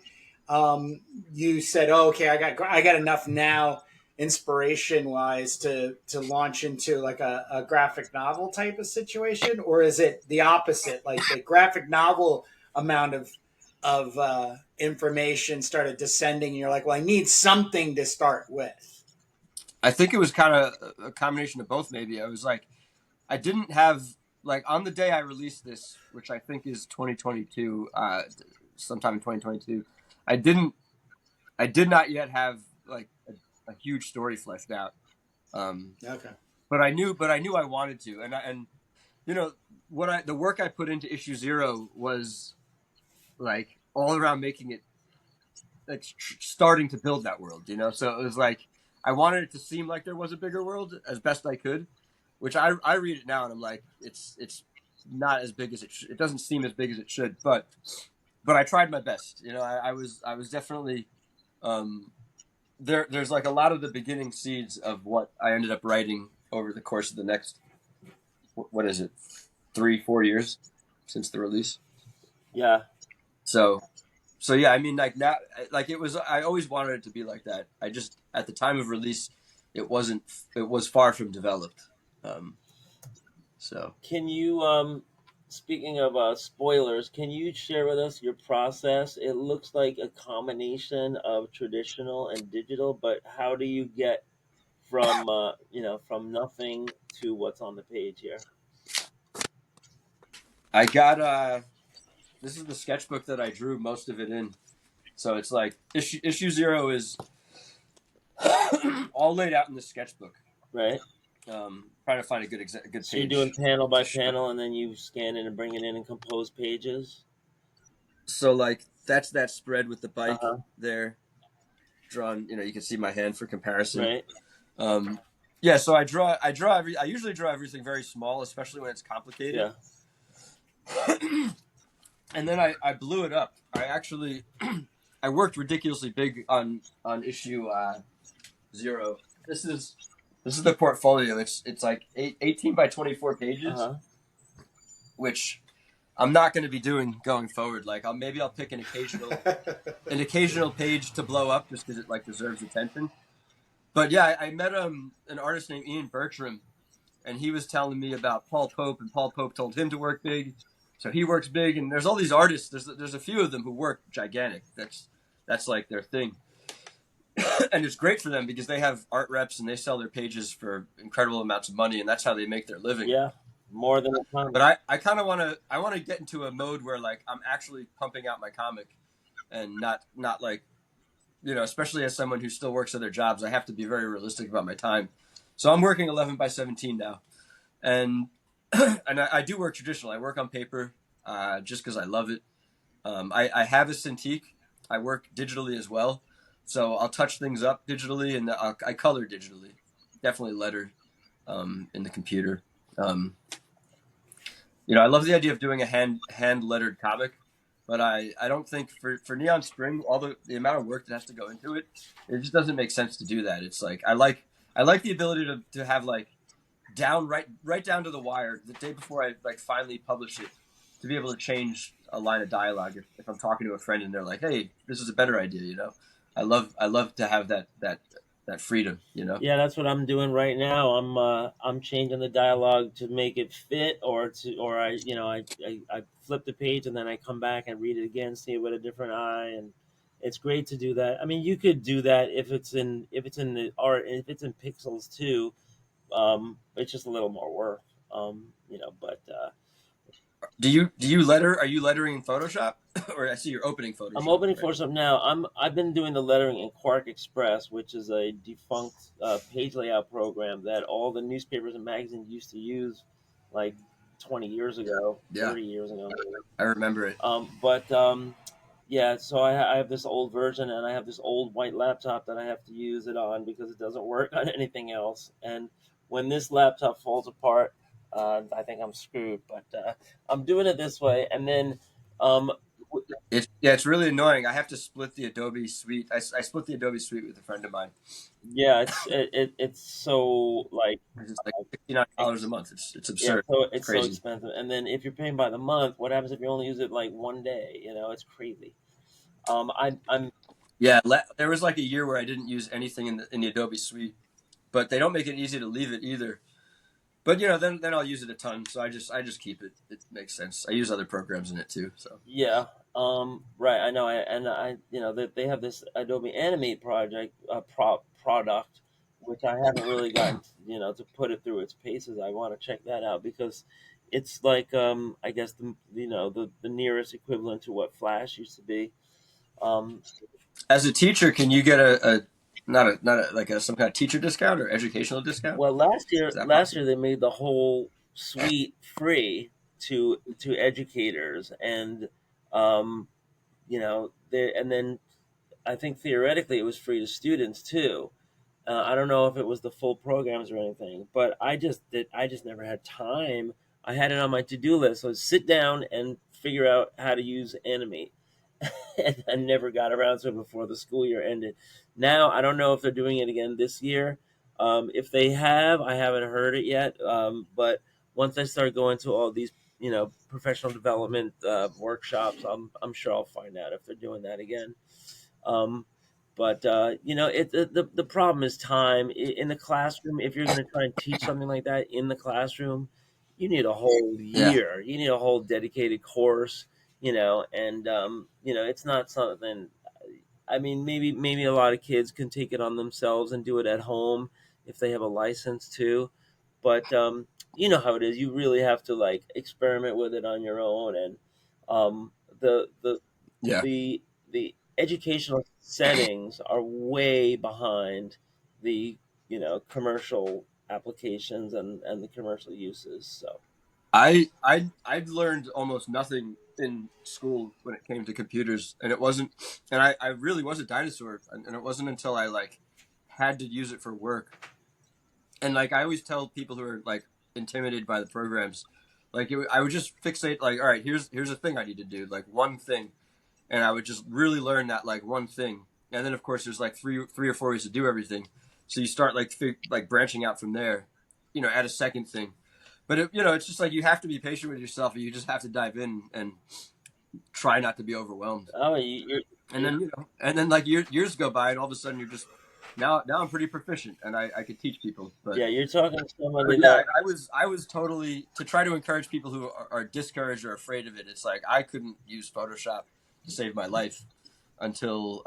Speaker 1: you said, "Oh, okay, I got enough now, inspiration wise, to launch into like a graphic novel type of situation," or is it the opposite? Like the graphic novel amount of information started descending, and you're like, "Well, I need something to start with."
Speaker 2: I think it was kind of a combination of both. Maybe I was like, I didn't have like on the day I released this, which I think is 2022, sometime in 2022. I did not yet have like a huge story fleshed out.
Speaker 1: Okay.
Speaker 2: But I knew I wanted to, and you know the work I put into issue 0 was like all around making it like starting to build that world, you know. So it was like I wanted it to seem like there was a bigger world as best I could, which I read it now and I'm like it's not as big as it doesn't seem as big as it should, but I tried my best, you know. I was definitely there's like a lot of the beginning seeds of what I ended up writing over the course of the next what is it 3-4 years since the release.
Speaker 3: Yeah.
Speaker 2: So yeah, I mean, like now, like it was. I always wanted it to be like that. I just at the time of release, it wasn't. It was far from developed. So
Speaker 3: Can you, speaking of spoilers, can you share with us your process? It looks like a combination of traditional and digital, but how do you get from, from nothing to what's on the page here?
Speaker 2: I got. This is the sketchbook that I drew most of it in. So it's like issue 0 is all laid out in the sketchbook.
Speaker 3: Right.
Speaker 2: Trying to find a good good
Speaker 3: So you're
Speaker 2: page.
Speaker 3: doing panel by panel, and then you scan it and bring it in and compose pages.
Speaker 2: So like that's that spread with the bike
Speaker 3: Uh-huh.
Speaker 2: there, drawn. You know, you can see my hand for comparison.
Speaker 3: Right.
Speaker 2: Yeah, so I usually draw everything very small, especially when it's complicated.
Speaker 3: Yeah.
Speaker 2: And then I blew it up. I actually I worked ridiculously big on issue 0. This is the portfolio. It's like 18 by 24 pages,
Speaker 3: Uh-huh.
Speaker 2: which I'm not going to be doing going forward. Like maybe I'll pick an occasional page to blow up just because it like deserves attention. But yeah, I met an artist named Ian Bertram, and he was telling me about Paul Pope, and Paul Pope told him to work big, so he works big. And there's all these artists. There's a few of them who work gigantic. That's like their thing, and it's great for them because they have art reps and they sell their pages for incredible amounts of money, and that's how they make their living.
Speaker 3: Yeah. More than a ton.
Speaker 2: But I kind of want to get into a mode where like I'm actually pumping out my comic, and not like, you know, especially as someone who still works other jobs, I have to be very realistic about my time. So I'm working 11 by 17 now, and and I do work traditional. I work on paper just because I love it. I have a Cintiq. I work digitally as well, so I'll touch things up digitally, and I color digitally. Definitely lettered in the computer. You know, I love the idea of doing a hand lettered comic, but I don't think for Neon Spring, all the amount of work that has to go into it, it just doesn't make sense to do that. It's like I like the ability to have like right down to the wire the day before I like finally publish it. to be able to change a line of dialogue if I'm talking to a friend and they're like, "Hey, this is a better idea," I love to have that freedom.
Speaker 3: Yeah, that's what I'm doing right now. I'm changing the dialogue to make it fit, or I flip the page and then I come back and read it again, see it with a different eye, and it's great to do that. I mean, you could do that if it's in the art, if it's in pixels too. It's just a little more work. But
Speaker 2: Do you letter? Are you lettering in Photoshop, or I see you're opening
Speaker 3: I'm
Speaker 2: Photoshop,
Speaker 3: opening
Speaker 2: right?
Speaker 3: for some now. I've been doing the lettering in Quark Express, which is a defunct page layout program that all the newspapers and magazines used to use, like 20 years ago,
Speaker 2: Yeah,
Speaker 3: 30 years ago.
Speaker 2: I remember it.
Speaker 3: But yeah, so I have this old version, and I have this old white laptop that I have to use it on because it doesn't work on anything else. And when this laptop falls apart, I think I'm screwed. But I'm doing it this way, and then. Um,
Speaker 2: It's really annoying. I have to split the Adobe Suite. I split the Adobe Suite with a friend of mine.
Speaker 3: Yeah, it's so like
Speaker 2: It's like $69 a
Speaker 3: ex-
Speaker 2: month. It's
Speaker 3: yeah,
Speaker 2: absurd.
Speaker 3: so
Speaker 2: It's
Speaker 3: it's so
Speaker 2: crazy.
Speaker 3: expensive. And then if you're paying by the month, what happens if you only use it like one day? It's crazy. I'm
Speaker 2: Yeah, there was like a year where I didn't use anything in the Adobe Suite, but they don't make it easy to leave it either. But then I'll use it a ton, so I just keep it. It makes sense. I use other programs in it too. So
Speaker 3: Yeah, right. I know. They have this Adobe Animate project, product, which I haven't really gotten, to put it through its paces. I want to check that out because it's like, I guess the nearest equivalent to what Flash used to be. Um,
Speaker 2: as a teacher, can you get a not a like some kind of teacher discount or educational discount?
Speaker 3: well, last year,
Speaker 2: Is that
Speaker 3: last
Speaker 2: possible?
Speaker 3: year they made the whole suite free to educators, and and then I think theoretically it was free to students too. I don't know if it was the full programs or anything, but I just never had time. I had it on my to do list, so sit down and figure out how to use Animate, and I never got around to it before the school year ended. Now I don't know if they're doing it again this year. If they have, I haven't heard it yet. But once I start going to all these, professional development workshops, I'm sure I'll find out if they're doing that again. Um, but the problem is time in the classroom. If you're going to try and teach something like that in the classroom, you need a whole
Speaker 2: Yeah.
Speaker 3: year. You need a whole dedicated course. And it's not something. I mean, maybe a lot of kids can take it on themselves and do it at home if they have a license too. But you know how it is. You really have to like experiment with it on your own, and um, the the
Speaker 2: Yeah.
Speaker 3: the the educational settings are way behind the commercial applications and the commercial uses. So
Speaker 2: I learned almost nothing in school when it came to computers, and it wasn't, and I really was a dinosaur, and it wasn't until I like had to use it for work, and like I always tell people who are like intimidated by the programs, like I would just fixate like, all right, here's a thing I need to do, like one thing, and I would just really learn that like one thing, and then of course there's like three or four ways to do everything, so you start like branching out from there, add a second thing, but it's just like you have to be patient with yourself, and you just have to dive in and try not to be overwhelmed,
Speaker 3: oh,
Speaker 2: and then like years go by, and all of a sudden you're just now I'm pretty proficient, and I could teach people, but.
Speaker 3: yeah, you're talking to somebody
Speaker 2: But yeah,
Speaker 3: that
Speaker 2: I was totally to try to encourage people who are discouraged or afraid of it. It's like I couldn't use Photoshop to save my life until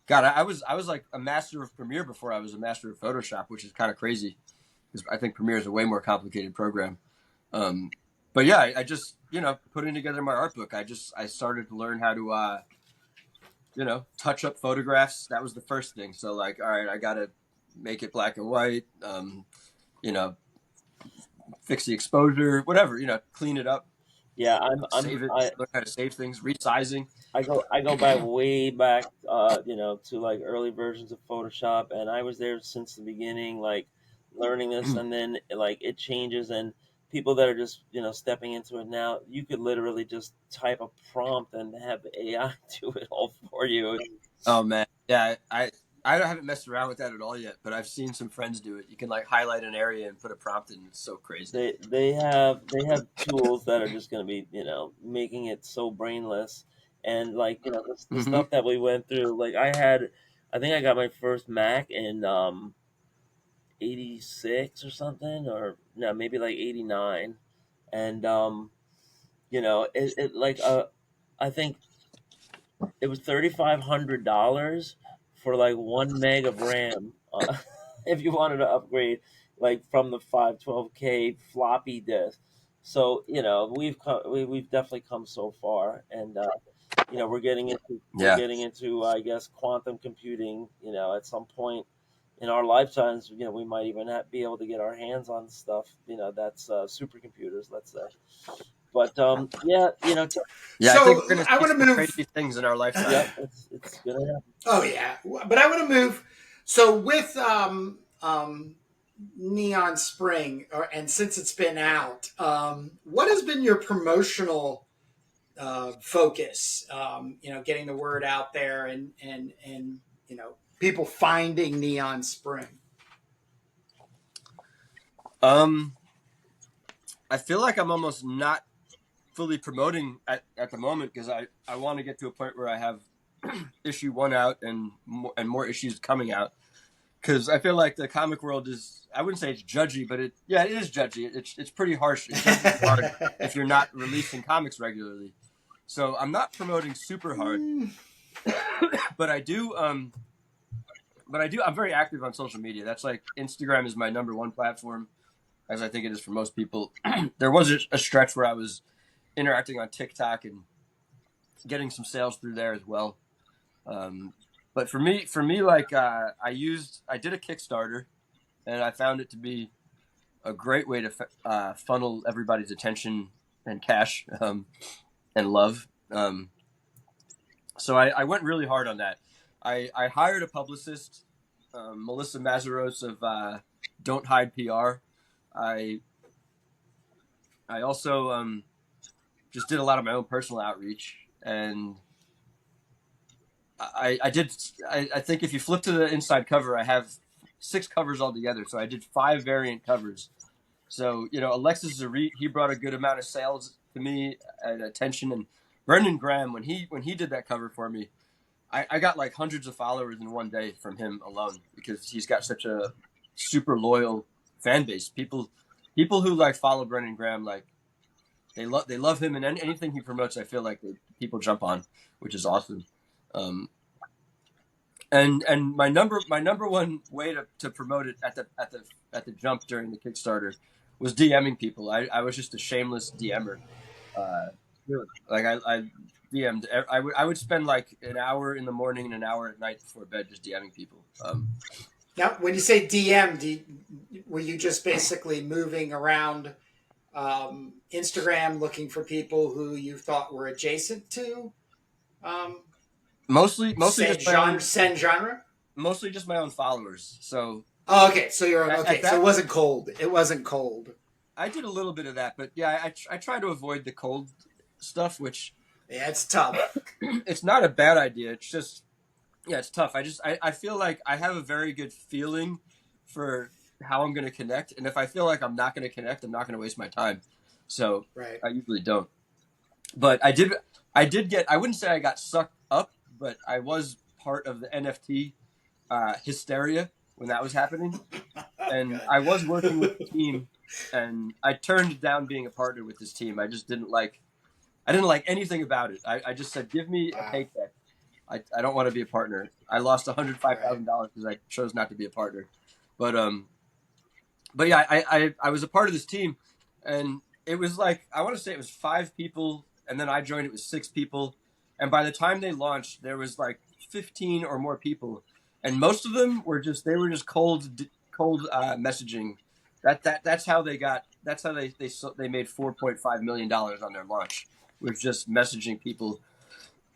Speaker 2: God, I was like a master of Premiere before I was a master of Photoshop, which is kind of crazy because I think Premiere is a way more complicated program. Um, but yeah, I just putting together my art book, I started to learn how to touch up photographs. That was the first thing. So like, all right, I gotta make it black and white. You know, fix the exposure, whatever, clean it up,
Speaker 3: yeah
Speaker 2: save it, learn how to save things, resizing.
Speaker 3: I go back way back, to like early versions of Photoshop, and I was there since the beginning, like learning this, and then like it changes, and people that are just stepping into it now, you could literally just type a prompt and have AI do it all for you.
Speaker 2: Oh man, yeah, I haven't messed around with that at all yet, but I've seen some friends do it. You can like highlight an area and put a prompt in. It's so crazy.
Speaker 3: They have tools that are just going to be, making it so brainless. And like, the
Speaker 2: Mm-hmm.
Speaker 3: stuff that we went through, like I think I got my first Mac in 86 or something, or no, maybe like 89. And it like I think it was $3,500 for like 1 meg of RAM. If you wanted to upgrade, like from the 512K floppy disk. So we've definitely come so far, and we're
Speaker 2: Yeah.
Speaker 3: getting into, I guess, quantum computing. At some point in our lifetimes, we might even be able to get our hands on stuff. That's supercomputers, let's say. But yeah,
Speaker 2: Yeah, I think
Speaker 1: So
Speaker 2: we're going to
Speaker 1: I
Speaker 2: see
Speaker 1: want to
Speaker 2: some
Speaker 1: move.
Speaker 2: crazy things in our lifetime.
Speaker 3: yep, it's gonna happen.
Speaker 1: Oh yeah, but I want to move. So with Neon Spring, and since it's been out, what has been your promotional focus? Getting the word out there, and people finding Neon Spring.
Speaker 2: I feel like I'm almost not fully promoting at the moment because I want to get to a point where I have issue 1 out and more issues coming out. Because I feel like the comic world is, I wouldn't say it's judgy, but it is judgy. It's pretty harsh. It judges you hard if you're not releasing comics regularly. So I'm not promoting super hard, but I do. I'm very active on social media. That's like Instagram is my #1 platform, as I think it is for most people. There was a stretch where I was interacting on TikTok and getting some sales through there as well. But for me, like I did a Kickstarter, and I found it to be a great way to funnel everybody's attention and cash and love. So I went really hard on that. I hired a publicist, Melissa Mazaros of Don't Hide PR. I also just did a lot of my own personal outreach, and I think if you flip to the inside cover, I have 6 covers altogether. So I did 5 variant covers. So Alexis Zarit, he brought a good amount of sales to me and attention. And Brendan Graham, when he did that cover for me, I got like hundreds of followers in one day from him alone because he's got such a super loyal fan base. People who like follow Brendan Graham, like they love him, and anything he promotes, I feel like people jump on, which is awesome. And my number 1 way to promote it at the jump during the Kickstarter was DMing people. I was just a shameless DMer. Like I DM'd. I would spend like an hour in the morning and an hour at night before bed just DMing people.
Speaker 1: Now, when you say DM, were you just basically moving around Instagram looking for people who you thought were adjacent to
Speaker 2: Mostly
Speaker 1: said
Speaker 2: just my own.
Speaker 1: genre?
Speaker 2: Mostly just my own followers. So.
Speaker 1: Oh, okay. So you're okay. So it
Speaker 2: point,
Speaker 1: wasn't cold. It wasn't cold.
Speaker 2: I did a little bit of that, but yeah, I try to avoid the cold stuff, which
Speaker 1: yeah, it's tough.
Speaker 2: It's not a bad idea. It's just it's tough. I feel like I have a very good feeling for how I'm going to connect, and if I feel like I'm not going to connect, I'm not going to waste my time. So
Speaker 1: right.
Speaker 2: I usually don't. But I did get. I wouldn't say I got sucked up, but I was part of the NFT hysteria when that was happening, and I was working with the team, and I turned down being a partner with this team. I just didn't like. I didn't like anything about it. I just said, give me a paycheck. I don't want to be a partner. I lost $105,000 because I chose not to be a partner. But yeah, I was a part of this team, and it was like, I want to say it was 5 people, and then I joined, it was 6 people. And by the time they launched, there was like 15 or more people. And most of them were just cold messaging. That's how they made $4.5 million on their launch, with just messaging people,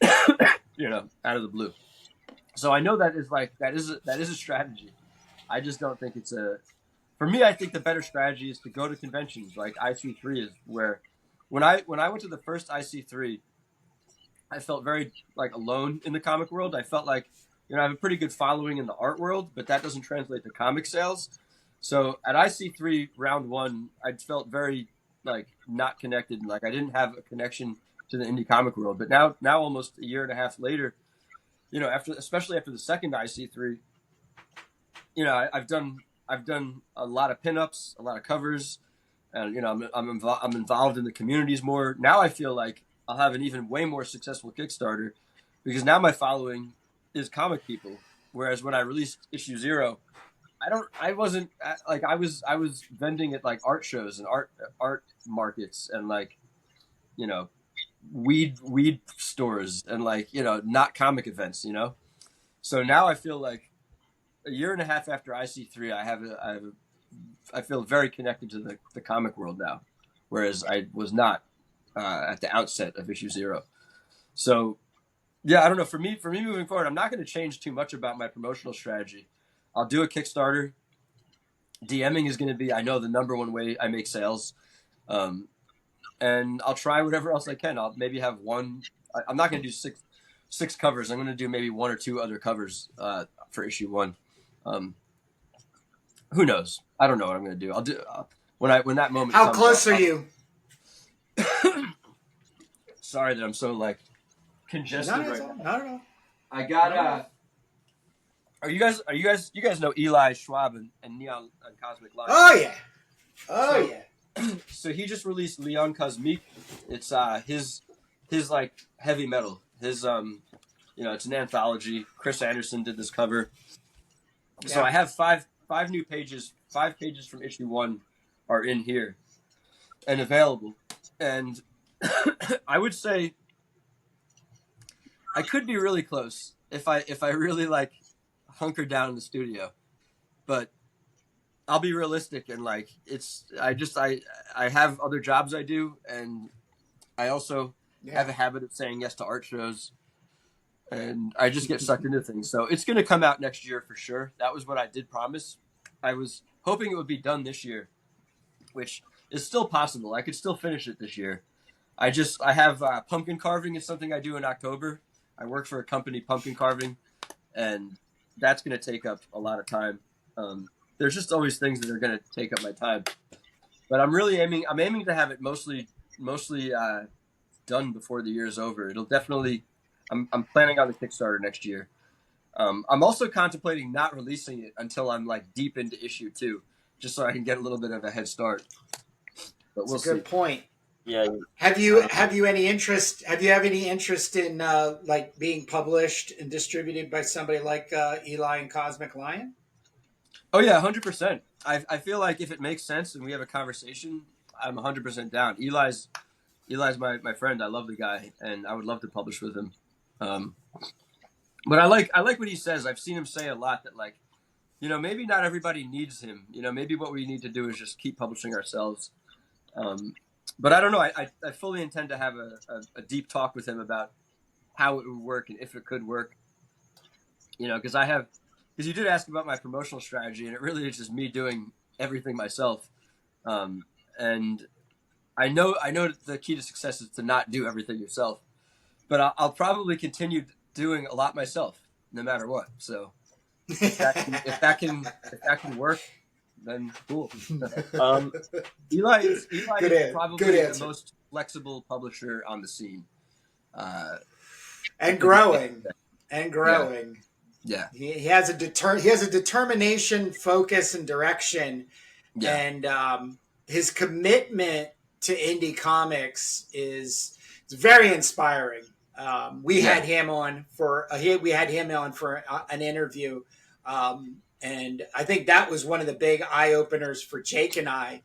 Speaker 2: out of the blue. So I know that is a strategy. I just don't think it's for me. I think the better strategy is to go to conventions like IC3 is where, when I went to the first IC3, I felt very like alone in the comic world. I felt like I have a pretty good following in the art world, but that doesn't translate to comic sales. So at IC3 round one, I felt very like not connected, and like I didn't have a connection to the indie comic world. But now almost a year and a half later, especially after the second IC3, I've done a lot of pinups, a lot of covers, and I'm involved in the communities more. Now I feel like I'll have an even way more successful Kickstarter because now my following is comic people. Whereas when I released issue 0, I was vending at like art shows and art markets and like, weed stores and like, not comic events, So now I feel like a year and a half after IC3, I feel very connected to the comic world now, whereas I was not at the outset of issue 0. So yeah, I don't know. For me moving forward, I'm not going to change too much about my promotional strategy. I'll do a Kickstarter. DMing is going to be, I know, the number one way I make sales. And I'll try whatever else I can. I'll maybe have one. I'm not going to do six covers. I'm going to do maybe 1 or 2 other covers for issue 1. Who knows? I don't know what I'm going to do. I'll do when that moment.
Speaker 1: How
Speaker 2: comes,
Speaker 1: close are you?
Speaker 2: Sorry that I'm so like congested right now.
Speaker 1: Not at all.
Speaker 2: I got. You guys know Eli Schwab and Neon and Cosmic Lion?
Speaker 1: Oh yeah. Yeah.
Speaker 2: So he just released Leon Cosmic. It's his like heavy metal. His it's an anthology. Chris Anderson did this cover. Yeah. So I have five new pages. 5 pages from issue 1 are in here and available. And I would say I could be really close if I really like hunker down in the studio, but I'll be realistic and like I have other jobs I do, and I also have a habit of saying yes to art shows, and I just get sucked into things. So it's going to come out next year for sure. That was what I did promise. I was hoping it would be done this year, which is still possible. I could still finish it this year. I have pumpkin carving is something I do in October. I work for a company, pumpkin carving, and that's going to take up a lot of time. There's just always things that are going to take up my time, but I'm aiming to have it mostly done before the year is over. It'll definitely, I'm planning on the Kickstarter next year. I'm also contemplating not releasing it until I'm like deep into issue 2, just so I can get a little bit of a head start. But we'll see.
Speaker 1: Good point.
Speaker 3: Yeah.
Speaker 1: Have you any interest? Have you any interest in like being published and distributed by somebody like Eli and Cosmic Lion?
Speaker 2: Oh yeah, 100%. I feel like if it makes sense and we have a conversation, I'm 100% down. Eli's my friend. I love the guy, and I would love to publish with him. But I like what he says. I've seen him say a lot that like, maybe not everybody needs him. Maybe what we need to do is just keep publishing ourselves. But I don't know. I fully intend to have a deep talk with him about how it would work and if it could work. Because you did ask about my promotional strategy, and it really is just me doing everything myself. And I know the key to success is to not do everything yourself, but I'll probably continue doing a lot myself, no matter what. So if that can work, then cool. Eli is probably the most flexible publisher on the scene,
Speaker 1: and growing.
Speaker 2: Yeah.
Speaker 1: He has a determination, focus, and direction, and his commitment to indie comics is very inspiring. We had him on for an interview, and I think that was one of the big eye openers for Jake and I,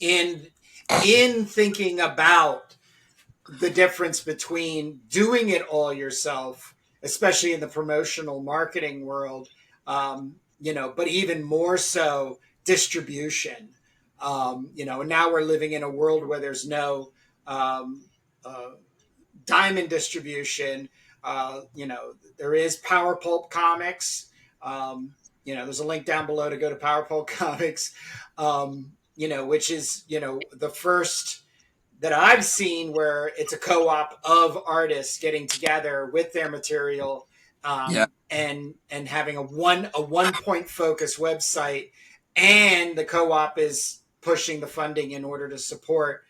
Speaker 1: in thinking about the difference between doing it all yourself, especially in the promotional marketing world, but even more so distribution. And now we're living in a world where there's no diamond distribution. There is Power Pulp Comics. There's a link down below to go to Power Pulp Comics, which is, the first that I've seen where it's a co-op of artists getting together with their material
Speaker 2: Yeah.
Speaker 1: And having a one point focus website, and the co-op is pushing the funding in order to support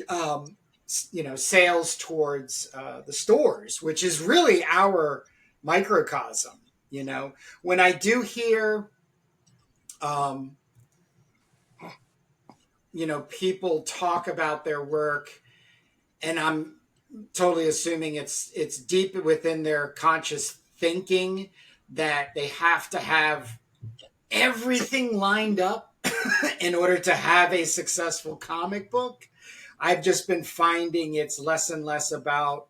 Speaker 1: um, sales towards the stores, which is really our microcosm. When I do hear um, people talk about their work, and I'm totally assuming it's deep within their conscious thinking that they have to have everything lined up in order to have a successful comic book. I've just been finding it's less and less about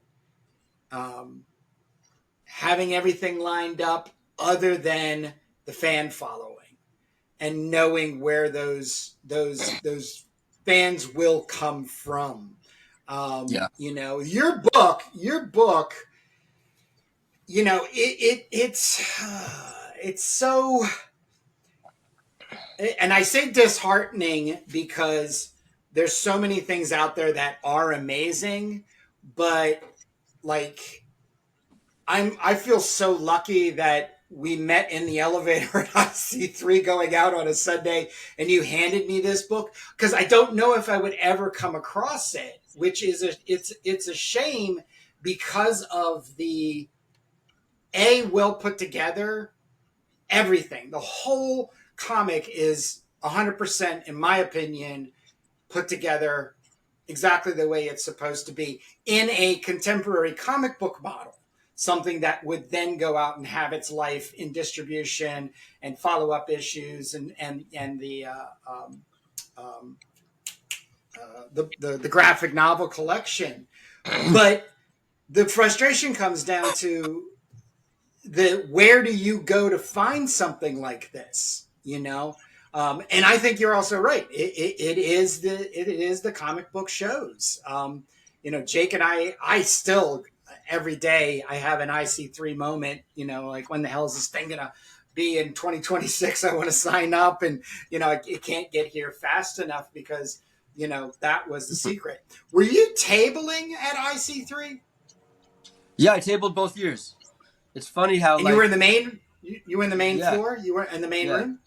Speaker 1: um, having everything lined up, other than the fan following and knowing where those fans will come from.
Speaker 2: Yeah.
Speaker 1: Your book, it's so, and I say disheartening because there's so many things out there that are amazing, but like I feel so lucky that we met in the elevator at IC3 going out on a Sunday, and you handed me this book, because I don't know if I would ever come across it, which is it's a shame, because of the well put together everything. The whole comic is 100%, in my opinion, put together exactly the way it's supposed to be in a contemporary comic book model. Something that would then go out and have its life in distribution and follow up issues and the graphic novel collection. But the frustration comes down to where do you go to find something like this? And I think you're also right. It is the comic book shows. Jake and I still, every day I have an IC3 moment. Like, when the hell is this thing gonna be in 2026? I want to sign up, and it can't get here fast enough, because that was the secret. Were you tabling at IC3?
Speaker 2: Yeah, I tabled both years. It's funny how,
Speaker 1: And you were in the main. You were in the main
Speaker 2: Yeah.
Speaker 1: floor. You were in the main
Speaker 2: Yeah.
Speaker 1: room.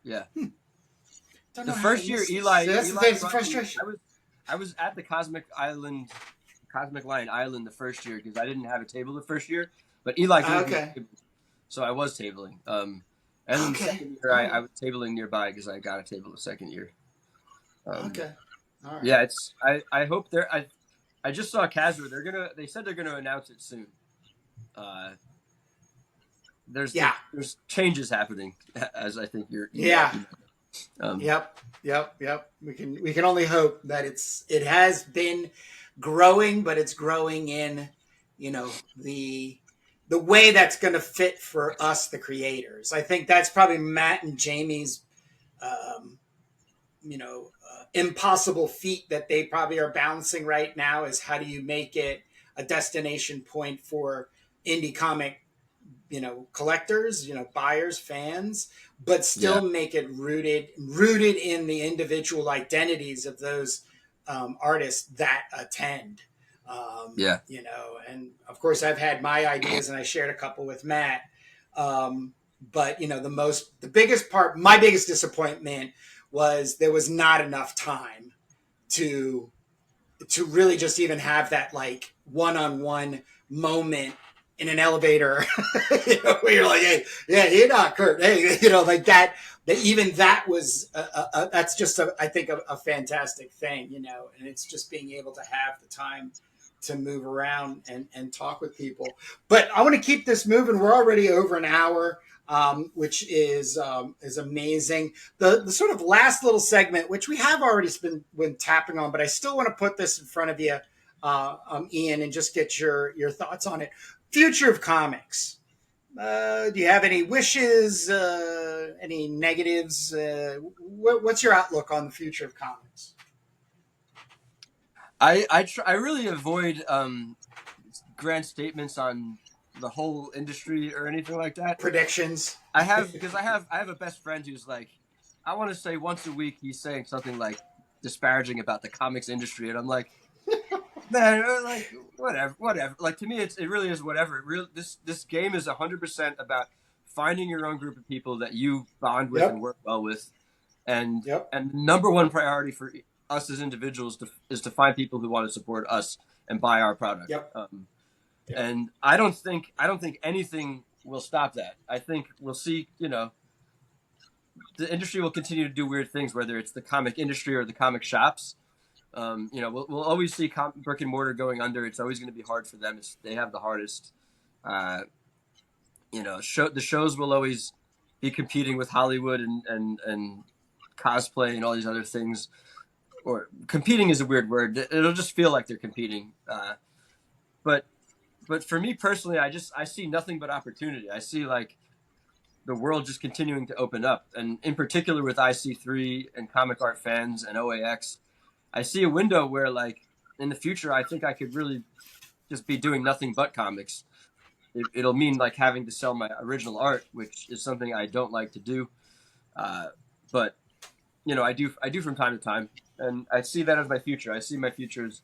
Speaker 2: Yeah.
Speaker 1: Don't
Speaker 2: The
Speaker 1: know how
Speaker 2: first
Speaker 1: I
Speaker 2: year,
Speaker 1: missed this.
Speaker 2: Eli.
Speaker 1: That's
Speaker 2: Eli
Speaker 1: the frustration.
Speaker 2: I was at the Cosmic Line Island the first year, because I didn't have a table the first year, but Eli gave me a
Speaker 1: Okay.
Speaker 2: table, so I was tabling. And then the second year, I was tabling nearby because I got a table the second year.
Speaker 1: Okay. All right.
Speaker 2: Yeah, I hope they're. I just saw Kazra. They said they're gonna announce it soon. There's changes happening, as I think you're.
Speaker 1: Yeah. Yep. We can only hope that it has been growing, but it's growing in the way that's going to fit for us, the creators. I think that's probably Matt and Jamie's um, impossible feat that they probably are balancing right now, is how do you make it a destination point for indie comic collectors, buyers, fans, but still make it rooted in the individual identities of those artists that attend. And of course I've had my ideas, and I shared a couple with Matt. But the biggest part, my biggest disappointment, was there was not enough time to really just even have that, like, one-on-one moment in an elevator, where you're like, hey, yeah, you're not Kurt. Hey, like that even that was, that's just I think a fantastic thing, and it's just being able to have the time to move around and talk with people. But I want to keep this moving. We're already over an hour. Which is amazing. The sort of last little segment, which we have already been tapping on, but I still want to put this in front of you, Ian, and just get your thoughts on it. Future of comics. Do you have any wishes? Any negatives? What's your outlook on the future of comics?
Speaker 2: I really avoid grand statements on the whole industry or anything like that.
Speaker 1: Predictions.
Speaker 2: I have a best friend who's like, I want to say once a week he's saying something like disparaging about the comics industry, and I'm like, Man, like whatever. Like to me, it really is whatever. This game is 100% about finding your own group of people that you bond with and
Speaker 1: Yep.
Speaker 2: work well with, and
Speaker 1: Yep.
Speaker 2: and number one priority for us as individuals is to find people who want to support us and buy our product.
Speaker 1: Yep. Yep.
Speaker 2: And I don't think anything will stop that. I think we'll see. The industry will continue to do weird things, whether it's the comic industry or the comic shops. We'll always see brick and mortar going under. It's always going to be hard for them. They have the hardest. Uh, the shows will always be competing with Hollywood and cosplay and all these other things. Or competing is a weird word. It'll just feel like they're competing. But for me personally, I see nothing but opportunity. I see like the world just continuing to open up, and in particular with IC3 and comic art fans and OAX, I see a window where like in the future, I think I could really just be doing nothing but comics. It'll mean like having to sell my original art, which is something I don't like to do. But I do from time to time, and I see that as my future. I see my future as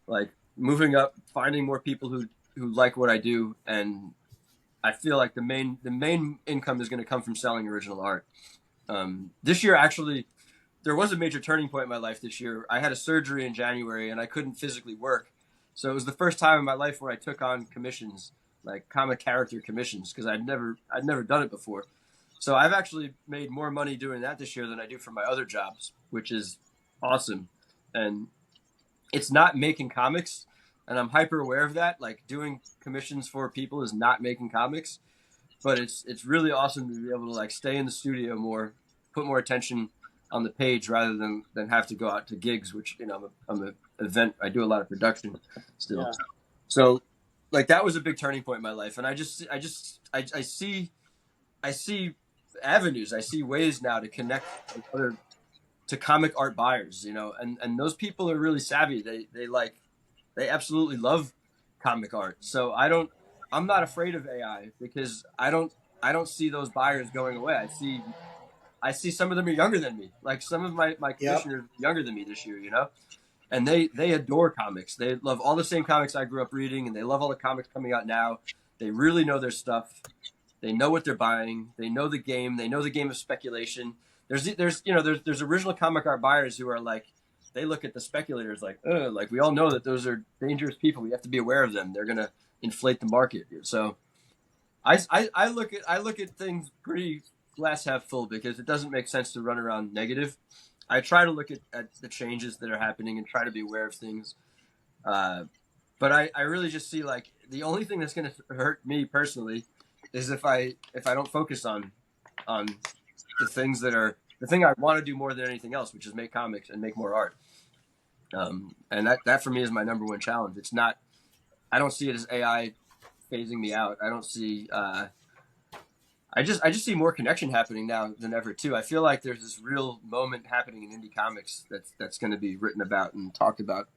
Speaker 2: like moving up, finding more people who like what I do, and I feel like the main income is going to come from selling original art. This year, actually, there was a major turning point in my life this year. I had a surgery in January and I couldn't physically work. So it was the first time in my life where I took on commissions, like comic character commissions, because I'd never done it before. So I've actually made more money doing that this year than I do from my other jobs, which is awesome. And it's not making comics, and I'm hyper aware of that. Like doing commissions for people is not making comics, but it's really awesome to be able to like stay in the studio more, put more attention on the page rather than have to go out to gigs, which I'm an event. I do a lot of production still.
Speaker 3: Yeah.
Speaker 2: So like that was a big turning point in my life, and I see avenues. I see ways now to connect with other to comic art buyers, and those people are really savvy. They absolutely love comic art. So I'm not afraid of AI because I don't see those buyers going away. I see some of them are younger than me. Like some of my
Speaker 1: Yep.
Speaker 2: commissioners are younger than me this year, and they adore comics. They love all the same comics I grew up reading, and they love all the comics coming out now. They really know their stuff. They know what they're buying. They know the game. They know the game of speculation. There's original comic art buyers who are like, they look at the speculators like, like we all know that those are dangerous people. We have to be aware of them. They're gonna inflate the market. So I look at things pretty glass half full because it doesn't make sense to run around negative. I try to look at the changes that are happening and try to be aware of things. Uh, but I really just see like the only thing that's going to hurt me personally is if I don't focus on the things that are the thing I want to do more than anything else, which is make comics and make more art. And that for me is my number one challenge. It's not. I don't see it as AI phasing me out. I don't see. I just see more connection happening now than ever too. I feel like there's this real moment happening in indie comics that's going to be written about and talked about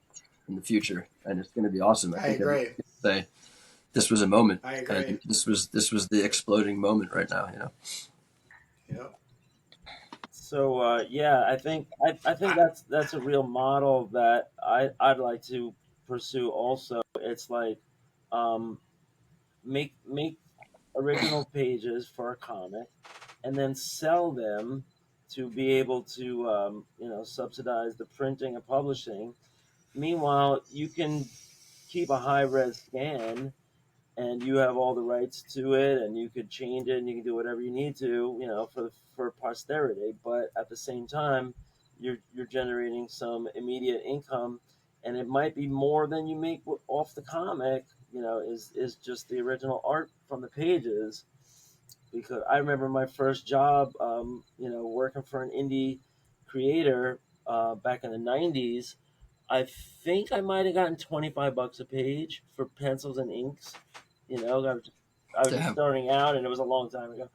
Speaker 2: in the future, and it's going to be awesome.
Speaker 1: I agree.
Speaker 2: Say this was a moment,
Speaker 1: I agree.
Speaker 2: and this was the exploding moment right now.
Speaker 1: Yep.
Speaker 3: So yeah, I think that's a real model that I'd like to pursue. Also, it's like um, make original pages for a comic, and then sell them to be able to subsidize the printing and publishing. Meanwhile, you can keep a high res scan and you have all the rights to it and you could change it and you can do whatever you need to, for posterity. But at the same time, you're generating some immediate income, and it might be more than you make off the comic. Is just the original art from the pages. Because I remember my first job, working for an indie creator back in the '90s. I think I might have gotten $25 a page for pencils and inks. I was just
Speaker 2: Damn.
Speaker 3: starting out, and it was a long time ago.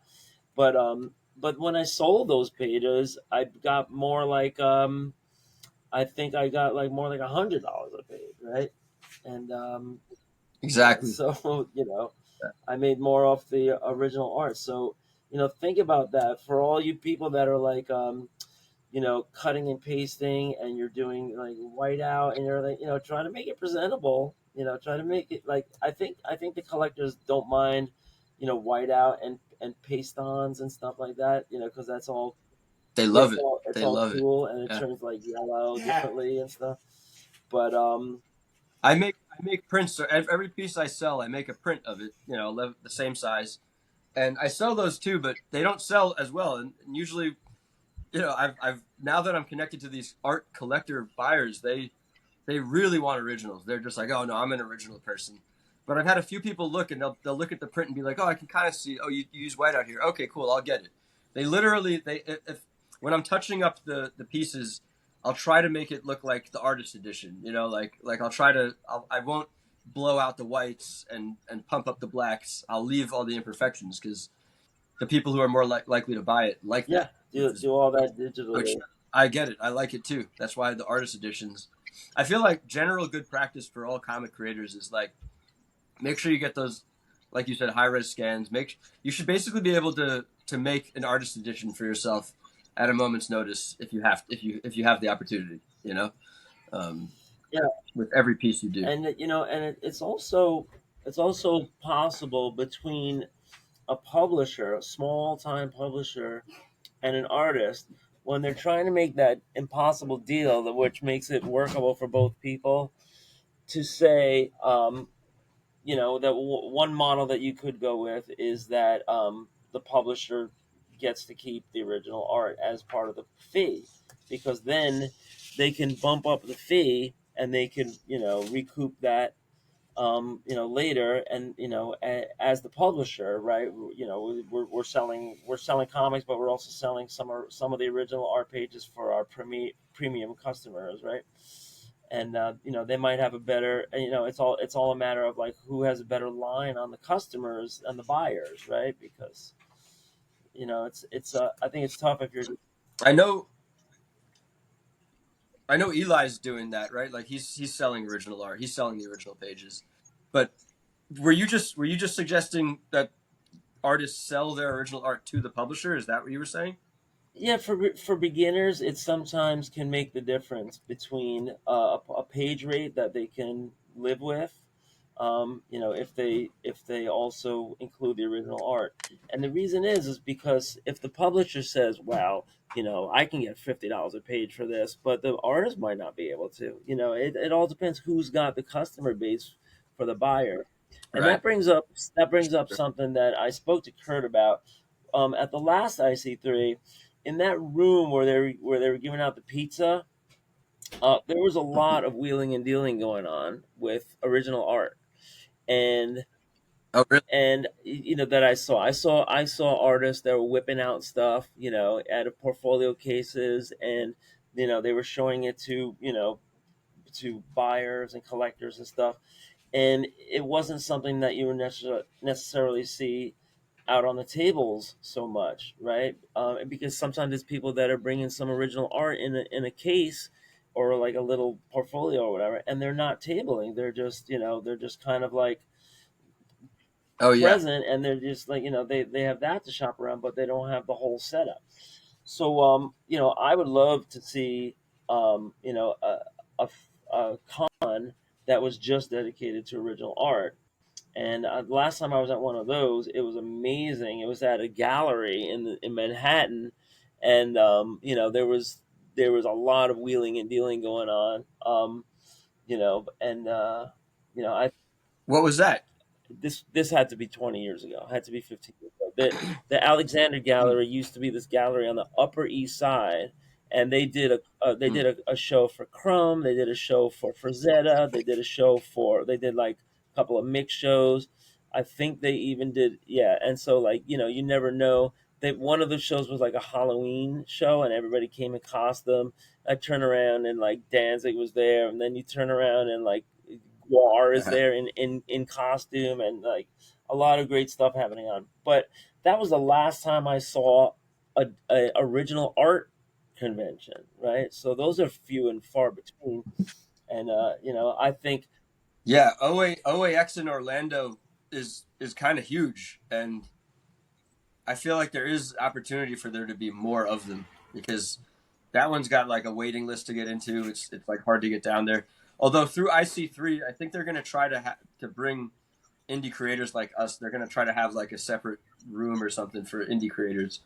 Speaker 3: But when I sold those pages, I got more like I think I got like more like $100 a page, right? And
Speaker 2: Exactly.
Speaker 3: so I made more off the original art. So think about that for all you people that are like cutting and pasting, and you're doing like whiteout and everything, trying to make it presentable, trying to make it like I think the collectors don't mind, whiteout and paste ons and stuff like that, because that's all.
Speaker 2: They
Speaker 3: Yeah,
Speaker 2: love
Speaker 3: it's
Speaker 2: it.
Speaker 3: all it's
Speaker 2: They
Speaker 3: all
Speaker 2: love it.
Speaker 3: cool, and it
Speaker 2: Yeah.
Speaker 3: turns like yellow
Speaker 1: Yeah.
Speaker 3: differently and stuff. But
Speaker 2: I make prints. So every piece I sell, I make a print of it. The same size, and I sell those too. But they don't sell as well. And usually, I've now that I'm connected to these art collector buyers, they really want originals. They're just like, oh no, I'm an original person. But I've had a few people look, and they'll look at the print and be like, oh, I can kind of see. Oh, you use white out here. Okay, cool. I'll get it. They literally they if when I'm touching up the pieces, I'll try to make it look like the artist edition. Like I won't blow out the whites and pump up the blacks. I'll leave all the imperfections because the people who are more likely to buy it like
Speaker 3: yeah,
Speaker 2: that.
Speaker 3: do all that
Speaker 2: Which
Speaker 3: digitally.
Speaker 2: I get it. I like it too. That's why the artist editions. I feel like general good practice for all comic creators is like make sure you get those, like you said, high res scans. You should basically be able to make an artist edition for yourself at a moment's notice if you have the opportunity. Um,
Speaker 3: Yeah,
Speaker 2: with every piece you do.
Speaker 3: and it's also possible between a publisher, a small time publisher, and an artist, when they're trying to make that impossible deal, which makes it workable for both people, to say, that one model that you could go with is that the publisher gets to keep the original art as part of the fee, because then they can bump up the fee and they can recoup that later, and as the publisher, right? We're selling comics, but we're also selling some of the original art pages for our premium customers, right? And they might have a better, it's all a matter of like who has a better line on the customers and the buyers, right? Because it's I think it's tough if you're.
Speaker 2: I know. I know Eli's doing that, right? Like he's selling original art. He's selling the original pages. But were you just suggesting that artists sell their original art to the publisher? Is that what you were saying?
Speaker 3: Yeah, for beginners, it sometimes can make the difference between a page rate that they can live with, if they also include the original art. And the reason is because if the publisher says, "Well, I can get $50 a page for this," but the artist might not be able to. It all depends who's got the customer base for the buyer. And
Speaker 2: Right.
Speaker 3: that brings up something that I spoke to Kurt about at the last IC3, in that room where they were giving out the pizza. There was a lot of wheeling and dealing going on with original art, and
Speaker 2: Oh, really?
Speaker 3: that I saw artists that were whipping out stuff, out of portfolio cases, and they were showing it to buyers and collectors and stuff, and it wasn't something that you would necessarily see out on the tables so much, right? Because sometimes it's people that are bringing some original art in a case or like a little portfolio or whatever, and they're not tabling. They're just kind of like
Speaker 2: Oh, yeah.
Speaker 3: present, and they're just like they have that to shop around, but they don't have the whole setup. So I would love to see a con that was just dedicated to original art. And the last time I was at one of those, it was amazing. It was at a gallery in Manhattan, and there was a lot of wheeling and dealing going on. And I
Speaker 2: What was that?
Speaker 3: this had to be 20 years ago. It had to be 15 years ago. The Alexander
Speaker 2: Hmm.
Speaker 3: Gallery used to be this gallery on the Upper East Side, and they
Speaker 2: Hmm.
Speaker 3: did a show for Crumb. They did a show for Frazetta. They did like a couple of mix shows. I think they even did, yeah. And so like you never know. One of the shows was like a Halloween show, and everybody came in costume. I turn around and like Danzig was there, and then you turn around and like Guar is there in costume, and like a lot of great stuff happening on. But that was the last time I saw a original art convention, right? So those are few and far between. And I think
Speaker 2: Yeah, OAX in Orlando is kind of huge, and I feel like there is opportunity for there to be more of them because That one's got like a waiting list to get into. It's like hard to get down there. Although through IC3, I think they're going to try to bring indie creators like us. They're going to try to have like a separate room or something for indie creators,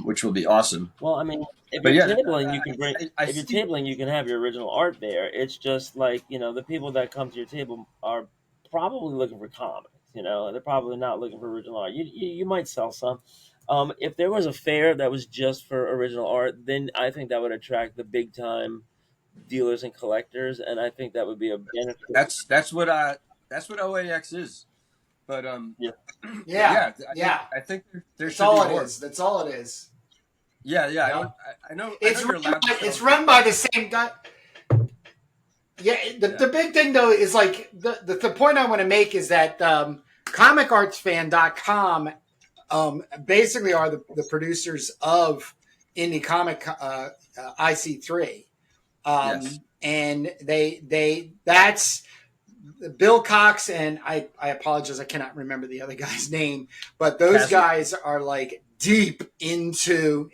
Speaker 2: which will be awesome.
Speaker 3: Well, I mean, if
Speaker 2: But
Speaker 3: you're
Speaker 2: yeah,
Speaker 3: tabling, you can bring.
Speaker 2: I
Speaker 3: If you're
Speaker 2: see.
Speaker 3: tabling, you can have your original art there. It's just like, the people that come to your table are probably looking for comics. They're probably not looking for original art. You might sell some. If there was a fair that was just for original art, then I think that would attract the big time dealers and collectors, and I think that would be a benefit.
Speaker 2: That's what OAX is. But
Speaker 3: Yeah.
Speaker 2: but
Speaker 1: Yeah,
Speaker 2: yeah,
Speaker 1: yeah.
Speaker 2: I think there
Speaker 1: That's
Speaker 2: should be
Speaker 1: all it
Speaker 2: more.
Speaker 1: is. That's all it is.
Speaker 2: Yeah, yeah.
Speaker 1: You know,
Speaker 2: I know you're allowed to
Speaker 1: it's
Speaker 2: sell
Speaker 1: run by the same guy. Yeah,
Speaker 2: Yeah.
Speaker 1: the big thing though is like the point I want to make is that comicartsfan.com basically are the producers of indie comic IC3.
Speaker 2: Yes.
Speaker 1: And that's Bill Cox and I apologize, I cannot remember the other guy's name, but those
Speaker 2: Cassie.
Speaker 1: guys are like deep into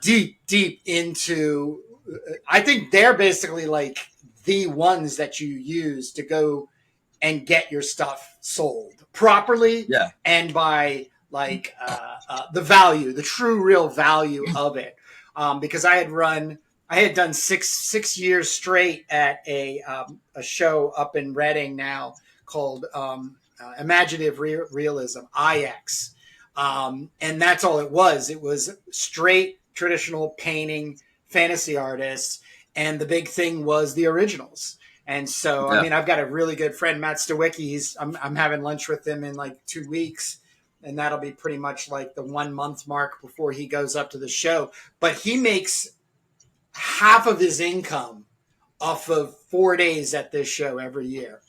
Speaker 1: deep into. I think they're basically like the ones that you use to go and get your stuff sold properly
Speaker 2: Yeah.
Speaker 1: and by like the true real value of it. Because I had done six years straight at a show up in Reading now called Imaginative Realism, IX. And that's all it was. It was straight traditional painting fantasy artists. And the big thing was the originals. And so, I
Speaker 2: Yeah.
Speaker 1: mean, I've got a really good friend, Matt Stawicki. I'm having lunch with him in like 2 weeks. And that'll be pretty much like the 1 month mark before he goes up to the show. But he makes half of his income off of 4 days at this show every year.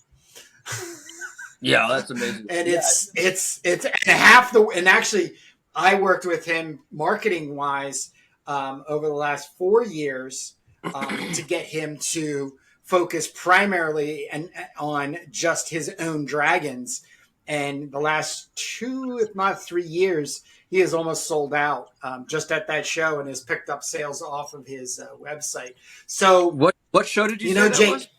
Speaker 2: Yeah, that's amazing.
Speaker 1: And
Speaker 2: Yeah.
Speaker 1: it's half the, and actually I worked with him marketing wise over the last 4 years to get him to focus primarily on just his own dragons. And the last 2, if not 3 years, he has almost sold out just at that show and has picked up sales off of his website. So,
Speaker 2: What show did you
Speaker 1: you
Speaker 2: say
Speaker 1: know,
Speaker 2: that was?
Speaker 1: Jake,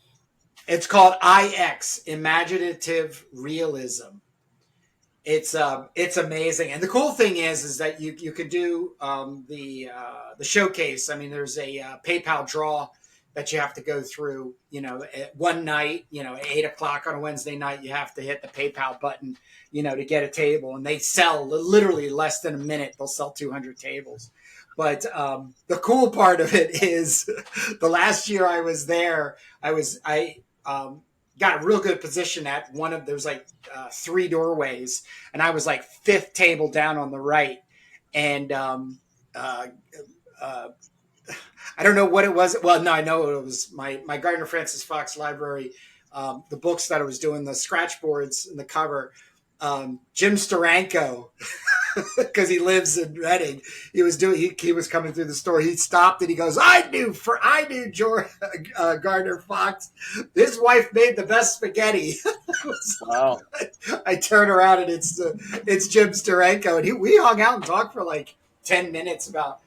Speaker 1: it's called IX, Imaginative Realism. It's amazing, and the cool thing is that you could do the showcase. I mean, there's a PayPal draw that you have to go through. At one night, at 8 o'clock on a Wednesday night, you have to hit the PayPal button, to get a table, and they sell literally less than a minute. They'll sell 200 tables. But the cool part of it is, the last year I was there, I got a real good position at one of there's like 3 doorways, and I was like fifth table down on the right, and uh, uh, I don't know what it was. Well, no, I know it was my Gardner Francis Fox library. The books that I was doing, the scratch boards in the cover. Jim Steranko, because he lives in Reading. He was coming through the store. He stopped and he goes, I knew George Gardner Fox. His wife made the best spaghetti.
Speaker 3: Wow.
Speaker 1: I turn around and it's Jim Steranko, and we hung out and talked for like 10 minutes about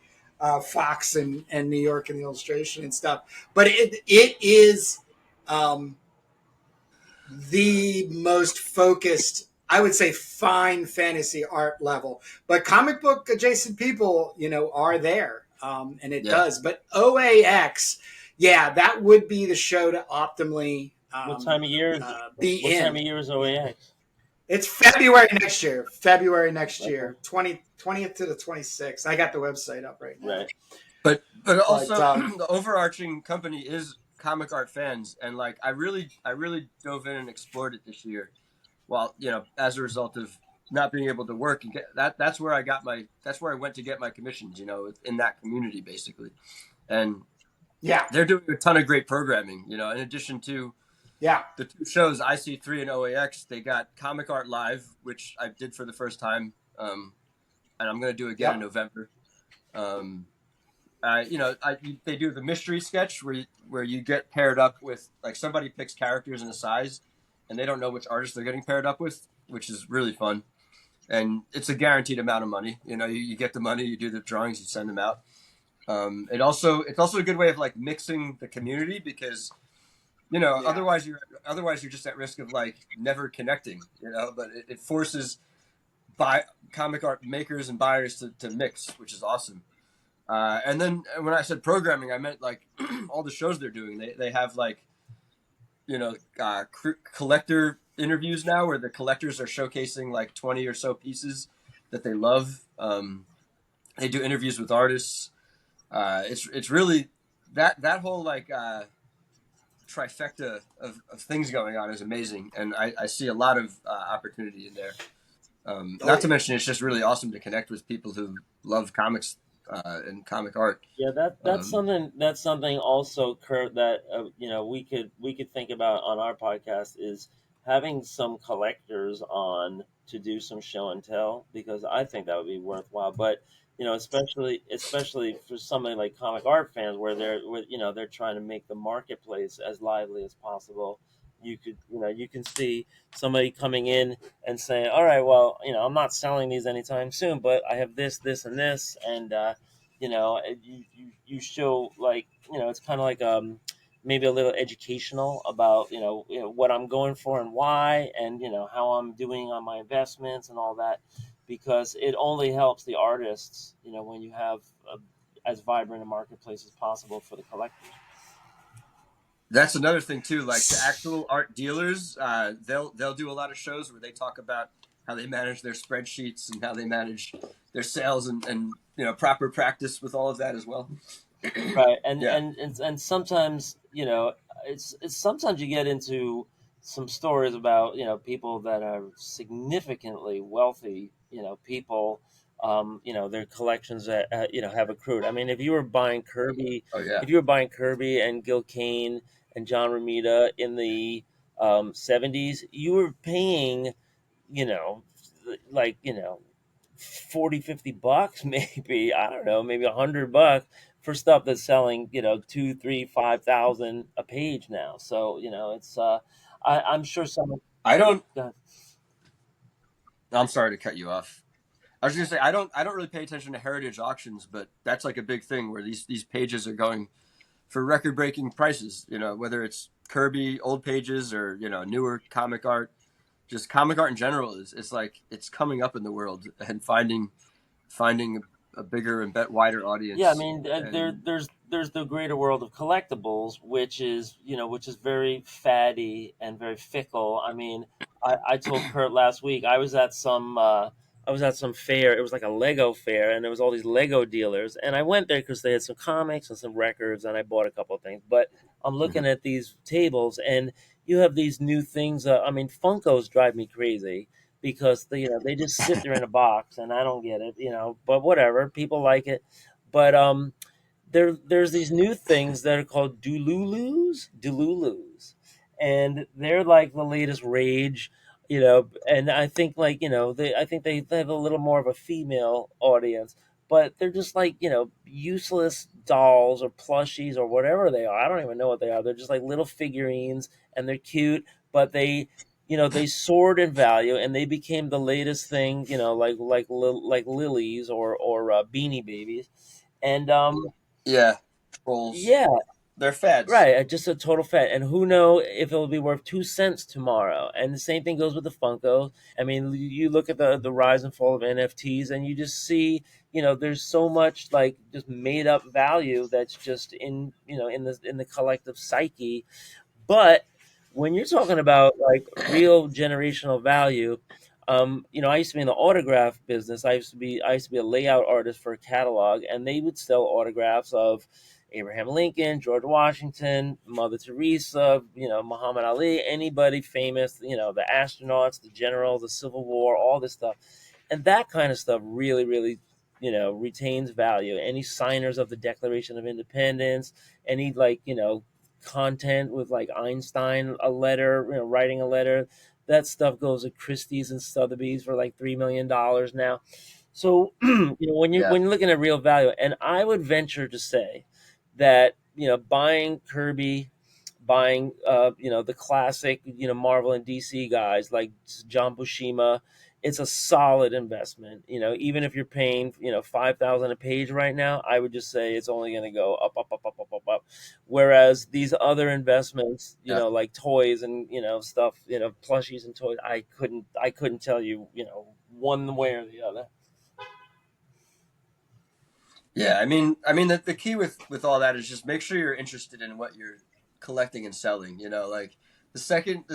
Speaker 1: Fox and New York and the illustration and stuff. But it is the most focused, I would say, fine fantasy art level. But comic book adjacent people, are there, and it
Speaker 2: Yeah.
Speaker 1: does. But OAX, yeah, that would be the show to optimally
Speaker 3: What time of year?
Speaker 1: be
Speaker 3: What
Speaker 1: in.
Speaker 3: time of year is OAX?
Speaker 1: It's February next year. 20th to the 26th. I got the website up right now.
Speaker 3: Right.
Speaker 2: But also the overarching company is comic art fans, and like I really dove in and explored it this year. Well, as a result of not being able to work and that's where I went to get my commissions, in that community basically. And
Speaker 1: Yeah.
Speaker 2: they're doing a ton of great programming, in addition to
Speaker 1: Yeah.
Speaker 2: the two shows, IC3 and OAX. They got Comic Art Live, which I did for the first time, and I'm going to do again in November. They do the mystery sketch where you get paired up with, like, somebody picks characters in a size, and they don't know which artist they're getting paired up with, which is really fun. And it's a guaranteed amount of money. You get the money, you do the drawings, you send them out. It's also a good way of like mixing the community because
Speaker 1: Yeah.
Speaker 2: otherwise you're just at risk of like never connecting, but it forces buy comic art makers and buyers to mix, which is awesome. And then when I said programming, I meant like all the shows they're doing. They have like collector interviews now where the collectors are showcasing like 20 or so pieces that they love. They do interviews with artists. It's really that whole like trifecta of things going on is amazing, and I see a lot of opportunity in there.
Speaker 1: Oh
Speaker 2: Not to
Speaker 1: yeah.
Speaker 2: mention, it's just really awesome to connect with people who love comics and comic art.
Speaker 3: Yeah, that's
Speaker 2: Um,
Speaker 3: something also, Kurt, that we could think about on our podcast is having some collectors on to do some show and tell, because I think that would be worthwhile. But especially for somebody like comic art fans, where they're trying to make the marketplace as lively as possible. You can see somebody coming in and saying, "All right, well, I'm not selling these anytime soon, but I have this, this, and this," and you show, like, it's kind of like maybe a little educational about what I'm going for and why, and how I'm doing on my investments and all that, because it only helps the artists when you have as vibrant a marketplace as possible for the collectors.
Speaker 2: that's another thing too. Like the actual art dealers, they'll do a lot of shows where they talk about how they manage their spreadsheets and how they manage their sales and proper practice with all of that as well.
Speaker 3: Right, and
Speaker 2: Yeah.
Speaker 3: and and, and sometimes it's sometimes you get into some stories about people that are significantly wealthy, people, their collections that have accrued. I mean,
Speaker 2: Oh yeah.
Speaker 3: if you were buying Kirby and Gil Kane and John Romita in the '70s, you were paying, you know like 40, $50, maybe, I don't know, maybe $100 for stuff that's selling, 2, 3, 5,000 a page now. So it's I'm sure some.
Speaker 2: I don't.
Speaker 3: uh,
Speaker 2: I'm sorry to cut you off. I was gonna say I don't really pay attention to heritage auctions, but that's like a big thing where these pages are going for record breaking prices. Whether it's Kirby old pages or newer comic art, just comic art in general is like it's coming up in the world and finding a bigger and wider
Speaker 3: Yeah, I
Speaker 2: audience.
Speaker 3: mean,
Speaker 2: And
Speaker 3: there's the greater world of collectibles, which is very fatty and very fickle. I mean, I told Kurt last week I was at some fair. It was like a Lego fair, and there was all these Lego dealers. And I went there because they had some comics and some records, and I bought a couple of things. But I'm looking
Speaker 2: mhm.
Speaker 3: at these tables, and you have these new things. I mean, Funkos drive me crazy because they just sit there in a box, and I don't get it. But whatever, people like it. But there's these new things that are called Dululus, and they're like the latest rage. And I think, like, they have a little more of a female audience, but they're just like, useless dolls or plushies or whatever they are. I don't even know what they are. They're just like little figurines, and they're cute, but they soared in value, and they became the latest thing, like lilies or beanie babies. And
Speaker 2: Yeah, trolls.
Speaker 3: yeah,
Speaker 2: They're fads.
Speaker 3: right, just a total fat. And who know if it'll be worth 2 cents tomorrow? And the same thing goes with the Funko. I mean, you look at the rise and fall of NFTs, and you just see, there's so much like just made up value that's just in the collective psyche. But when you're talking about like real generational value, I used to be in the autograph business. I used to be a layout artist for a catalog, and they would sell autographs of Abraham Lincoln, George Washington, Mother Teresa, Muhammad Ali, anybody famous, the astronauts, the generals, the Civil War, all this stuff. And that kind of stuff really, really, retains value. Any signers of the Declaration of Independence, any, like, content with like Einstein, a letter, writing a letter, that stuff goes at Christie's and Sotheby's for like $3 million now. So
Speaker 2: Yeah,
Speaker 3: when you're looking at real value, and I would venture to say that buying Kirby, buying the classic Marvel and DC guys like John Buscema, it's a solid investment. Even if you're paying, $5,000 a page right now, I would just say it's only going to go up, up, up, up, up, up, up. Whereas these other investments,
Speaker 2: Yeah.
Speaker 3: like toys and stuff, plushies and toys, I couldn't tell you, one way or the other.
Speaker 2: Yeah, the key with all that is just make sure you're interested in what you're collecting and selling. Like the second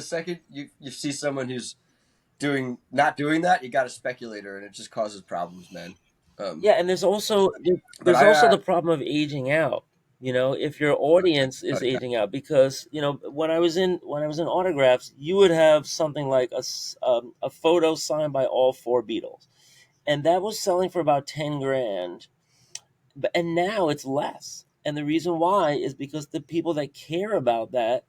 Speaker 2: you see someone who's not doing that, you got a speculator, and it just causes problems, man.
Speaker 3: Yeah, and there's also
Speaker 2: But
Speaker 3: there's also the problem of aging out. If your audience
Speaker 2: oh
Speaker 3: is
Speaker 2: yeah,
Speaker 3: aging out, because when I was in autographs, you would have something like a photo signed by all four Beatles, and that was selling for about 10 grand. And now it's less, and the reason why is because the people that care about that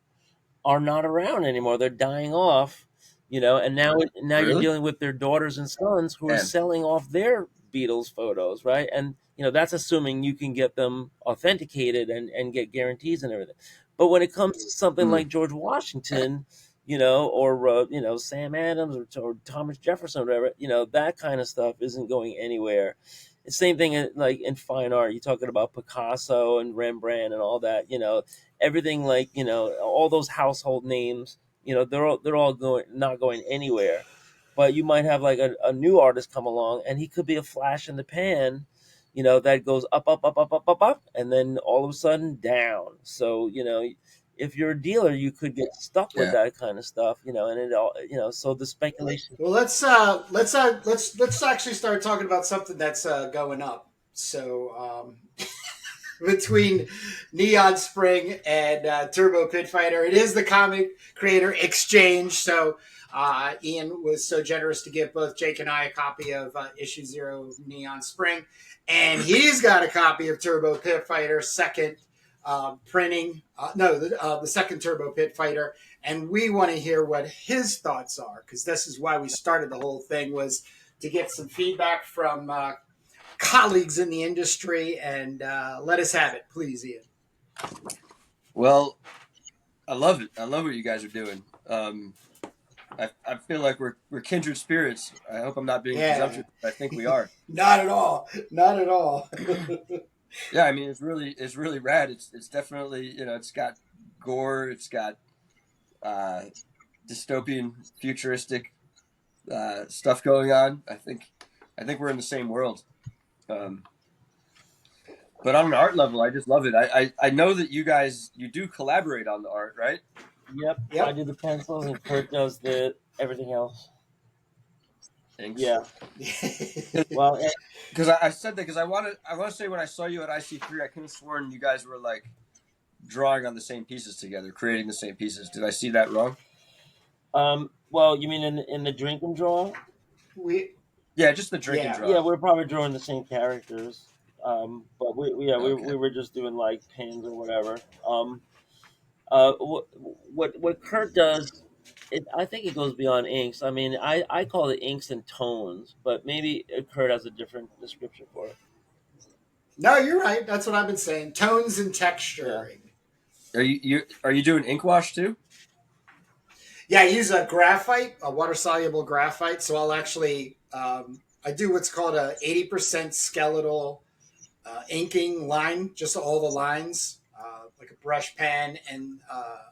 Speaker 3: are not around anymore. They're dying off, and now you're
Speaker 2: really?
Speaker 3: dealing with their daughters and sons who are
Speaker 2: Man,
Speaker 3: selling off their Beatles photos, right? And that's assuming you can get them authenticated and get guarantees and everything. But when it comes to something
Speaker 2: mm,
Speaker 3: like George Washington, or Sam Adams or Thomas Jefferson, or whatever, that kind of stuff isn't going anywhere. The same thing like in fine art. You're talking about Picasso and Rembrandt and all that. Everything like all those household names. They're all going not going anywhere. But you might have like a new artist come along, and he could be a flash in the pan. That goes up, up, up, up, up, up, up, and then all of a sudden down. So if you're a dealer, you could get stuck with
Speaker 2: yeah,
Speaker 3: that kind of stuff. And it all so the speculation.
Speaker 1: Well, let's actually start talking about something that's going up. So between Neon Spring and Turbo Pit Fighter, it is the comic creator exchange. So Ian was so generous to give both Jake and I a copy of issue 0 of Neon Spring, and he's got a copy of Turbo Pit Fighter second printing. No, the second Turbo Pit Fighter, and we want to hear what his thoughts are, because this is why we started the whole thing, was to get some feedback from colleagues in the industry, and let us have it, please, Ian.
Speaker 2: well, I love it. I love what you guys are doing. I feel like we're kindred spirits. I hope I'm not being
Speaker 1: Yeah,
Speaker 2: presumptuous, but I think we are.
Speaker 1: not at all, not at all.
Speaker 2: Yeah, it's really rad. It's definitely it's got gore. It's got uh, dystopian, futuristic stuff going on. I think we're in the same world. Um, but on an art level, I just love it. I know that you do collaborate on the art, right?
Speaker 3: Yep, I
Speaker 1: Yep.
Speaker 3: do the pencils, and Kurt does the everything else.
Speaker 2: Thanks.
Speaker 3: Yeah. Well,
Speaker 2: Because I said that because I want to say when I saw you at IC3, I could have sworn you guys were like drawing on the same pieces together, creating the same pieces. Did I see that wrong?
Speaker 3: well, you mean in the drink and draw?
Speaker 1: we,
Speaker 2: Yeah, just the drink and
Speaker 1: yeah.
Speaker 3: Yeah,
Speaker 2: draw.
Speaker 3: we're probably drawing the same characters. But yeah,
Speaker 2: Okay.
Speaker 3: we were just doing like pins or whatever. What Kurt does, I think it goes beyond inks. I mean, I call it inks and tones, but maybe Kurt has a different description for it.
Speaker 1: No, you're right. That's what I've been saying. Tones and
Speaker 3: Yeah.
Speaker 1: texturing.
Speaker 2: Are you doing ink wash too?
Speaker 1: Yeah, I use a graphite, a water soluble graphite. So I'll actually, I do what's called a 80% skeletal inking line, just all the lines, like a brush pen and a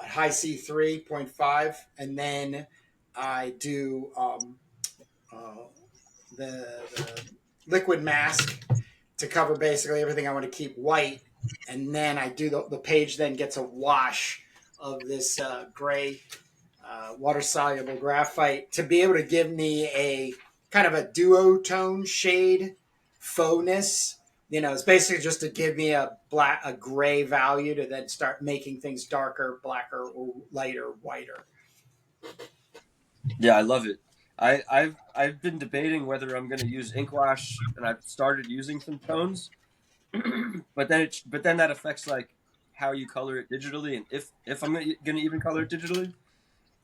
Speaker 1: high C3.5. And then I do uh, the liquid mask to cover basically everything I want to keep white. And then I do the page then gets a wash of this gray water soluble graphite to be able to give me a kind of a duotone shade faux-ness. It's basically just to give me a gray value to then start making things darker, blacker, or lighter, whiter.
Speaker 2: Yeah, I love it. I've been debating whether I'm going to use ink wash, and I've started using some tones, but then that affects like how you color it digitally, and if I'm going to even color it digitally.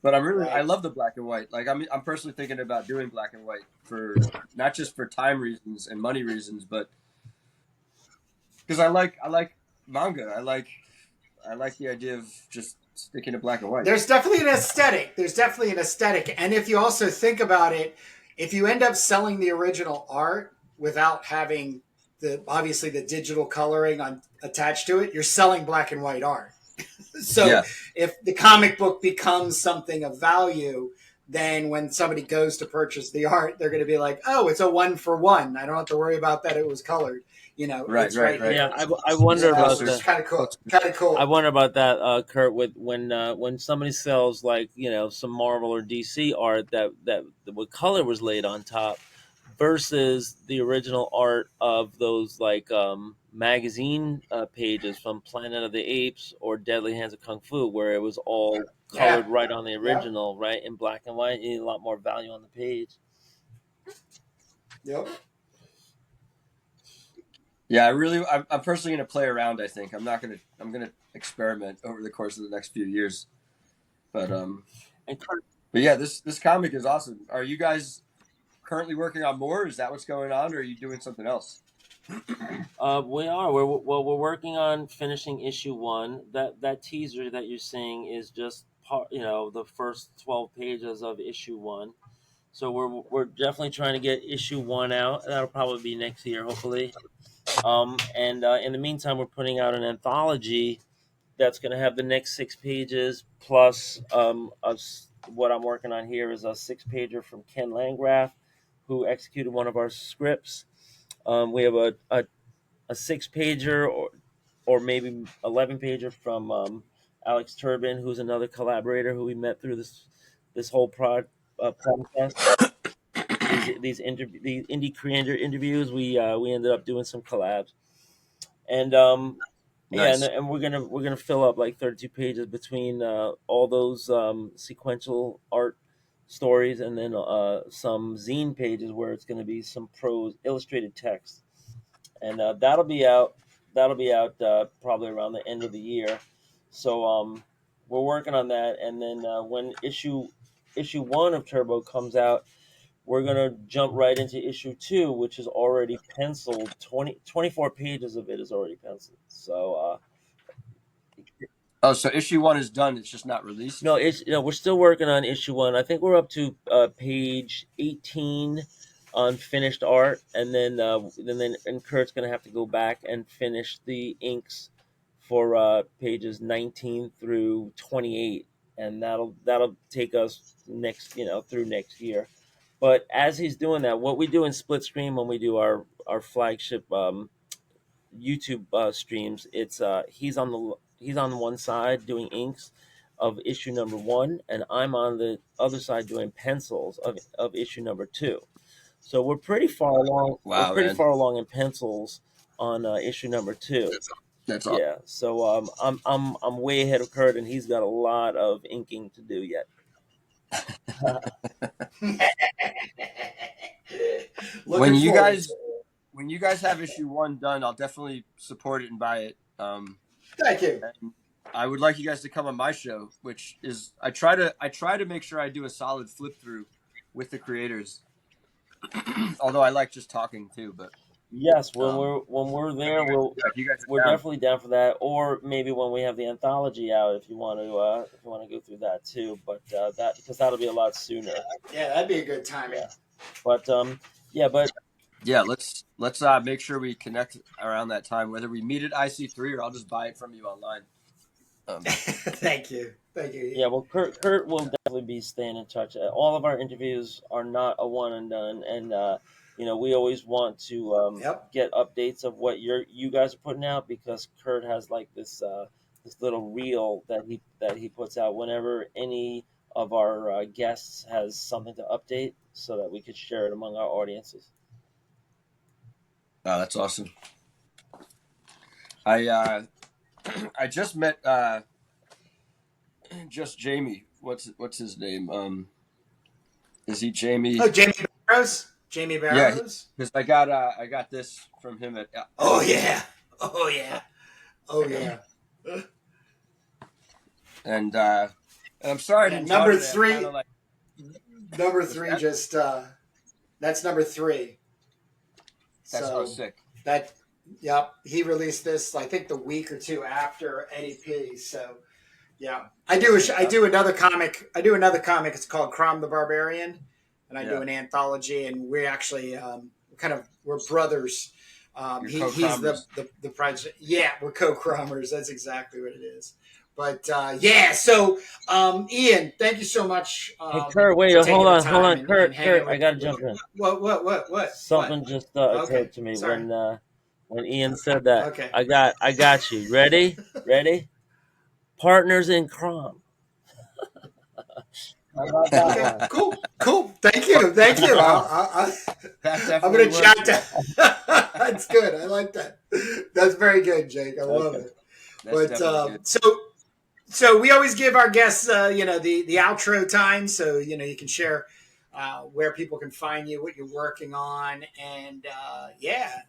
Speaker 2: But I
Speaker 1: Right.
Speaker 2: love the black and white. Like I'm personally thinking about doing black and white for not just for time reasons and money reasons, but because I like manga. I like the idea of just sticking to black and white.
Speaker 1: There's definitely an aesthetic. And if you also think about it, if you end up selling the original art without having obviously the digital coloring attached to it, you're selling black and white art. So
Speaker 2: Yeah.
Speaker 1: if the comic book becomes something of value, then when somebody goes to purchase the art, they're going to be like, oh, it's a 1-for-1. I don't have to worry about that it was colored.
Speaker 2: Right,
Speaker 1: it's
Speaker 2: right.
Speaker 1: here.
Speaker 3: Yeah, I wonder about
Speaker 1: It's
Speaker 3: the.
Speaker 1: kind of cool. Kind of
Speaker 3: I
Speaker 1: cool.
Speaker 3: wonder about that, Kurt. With when somebody sells like some Marvel or DC art that what color was laid on top, versus the original art of those like magazine pages from Planet of the Apes or Deadly Hands of Kung Fu, where it was all colored
Speaker 1: Yeah.
Speaker 3: right on the
Speaker 1: Yep.
Speaker 3: original, right in black and white. You need a lot more value on the page.
Speaker 1: Yep.
Speaker 2: Yeah, I'm personally going to play around. I think I'm going to experiment over the course of the next few years. But
Speaker 3: And Kurt,
Speaker 2: but yeah, this comic is awesome. Are you guys currently working on more? Is that what's going on, or are you doing something else?
Speaker 3: we are. We're working on finishing issue 1. That teaser that you're seeing is just part, the first 12 pages of issue 1. So we're definitely trying to get issue 1 out. That'll probably be next year, hopefully. And in the meantime, we're putting out an anthology that's going to have the next 6 pages plus what I'm working on here is a 6-pager from Ken Landgraf, who executed one of our scripts. We have a 6-pager or maybe 11-pager from Alex Turbin, who's another collaborator who we met through this whole process. These indie creator interviews, we ended up doing some collabs, and yeah,
Speaker 2: Nice.
Speaker 3: and we're gonna fill up like 32 pages between all those sequential art stories, and then some zine pages where it's going to be some prose illustrated text, and that'll be out. That'll be out probably around the end of the year. So we're working on that, and then when issue 1 of Turbo comes out, we're gonna jump right into issue 2, which is already penciled. 24 pages of it is already penciled. So
Speaker 2: Oh, so issue 1 is done. It's just not released.
Speaker 3: no, we're still working on issue 1. I think we're up to page 18 on finished art, and then Kurt's gonna have to go back and finish the inks for pages 19 through 28, and that'll take us through next year. But as he's doing that, what we do in split screen when we do our flagship YouTube streams, it's he's on one side doing inks of issue number 1, and I'm on the other side doing pencils of issue number 2. So we're pretty far along. We're
Speaker 2: Wow,
Speaker 3: pretty
Speaker 2: man,
Speaker 3: far along in pencils on issue number 2.
Speaker 2: that's awesome.
Speaker 3: Yeah. So I'm way ahead of Kurt, and he's got a lot of inking to do yet.
Speaker 2: When you
Speaker 1: forward.
Speaker 2: guys have issue 1 done, I'll definitely support it and buy it.
Speaker 1: Thank you.
Speaker 2: And I would like you guys to come on my show, which is I try to make sure I do a solid flip through with the creators. Although I like just talking too, but
Speaker 3: Yes, when we're there,
Speaker 2: if you guys are
Speaker 3: we're
Speaker 2: down,
Speaker 3: definitely down for that. Or maybe when we have the anthology out, if you want to go through that too. But that because that'll be a lot sooner.
Speaker 1: Yeah, that'd be a good timing.
Speaker 3: Yeah. But
Speaker 2: yeah, let's make sure we connect around that time, whether we meet at IC3 or I'll just buy it from you online.
Speaker 1: Thank you.
Speaker 3: yeah, well, Kurt will definitely be staying in touch. All of our interviews are not a one and done, and we always want to
Speaker 1: Yep.
Speaker 3: get updates of what you guys are putting out, because Kurt has like this little reel that he puts out whenever any of our guests has something to update, so that we could share it among our audiences.
Speaker 2: Oh, that's awesome. I just met just Jamie. What's his name? Is he Jamie?
Speaker 1: Oh, Jamie Barrows. Jamie Barrows.
Speaker 2: Because I got this from him at.
Speaker 1: Oh yeah.
Speaker 2: And I'm sorry to
Speaker 1: number 3.
Speaker 2: like,
Speaker 1: Number 3 just that's number 3.
Speaker 2: That's
Speaker 1: so
Speaker 2: sick.
Speaker 1: Yep, he released this I think the week or two after NEP. So Yeah, I do another comic. I do another comic. It's called Crom the Barbarian, and I do
Speaker 2: Yeah,
Speaker 1: an anthology. And we actually we're brothers.
Speaker 2: your
Speaker 1: He's
Speaker 2: co-crumbers.
Speaker 1: the president. Yeah, we're co-crumbers. That's exactly what it is. But yeah, so Ian, thank you so much
Speaker 3: Hey, Kurt, wait,
Speaker 1: for
Speaker 3: hold
Speaker 1: taking the
Speaker 3: on, hold
Speaker 1: time
Speaker 3: on,
Speaker 1: and
Speaker 3: Kurt,
Speaker 1: hanging
Speaker 3: I
Speaker 1: with.
Speaker 3: gotta jump in.
Speaker 1: What?
Speaker 3: Something just
Speaker 1: Okay,
Speaker 3: occurred to me
Speaker 1: sorry.
Speaker 3: when Ian said that.
Speaker 1: Okay,
Speaker 3: I got you. Ready? Partners in crime. How about that
Speaker 1: okay,
Speaker 3: one?
Speaker 1: cool. Thank you.
Speaker 2: Oh, that
Speaker 1: I'm
Speaker 2: definitely
Speaker 1: gonna
Speaker 2: works.
Speaker 1: chat that. That's good. I like that. That's very good, Jake. I love
Speaker 3: Okay.
Speaker 1: it.
Speaker 2: That's
Speaker 1: But
Speaker 2: definitely good.
Speaker 1: so we always give our guests, the outro time, so you can share where people can find you, what you're working on, and yeah,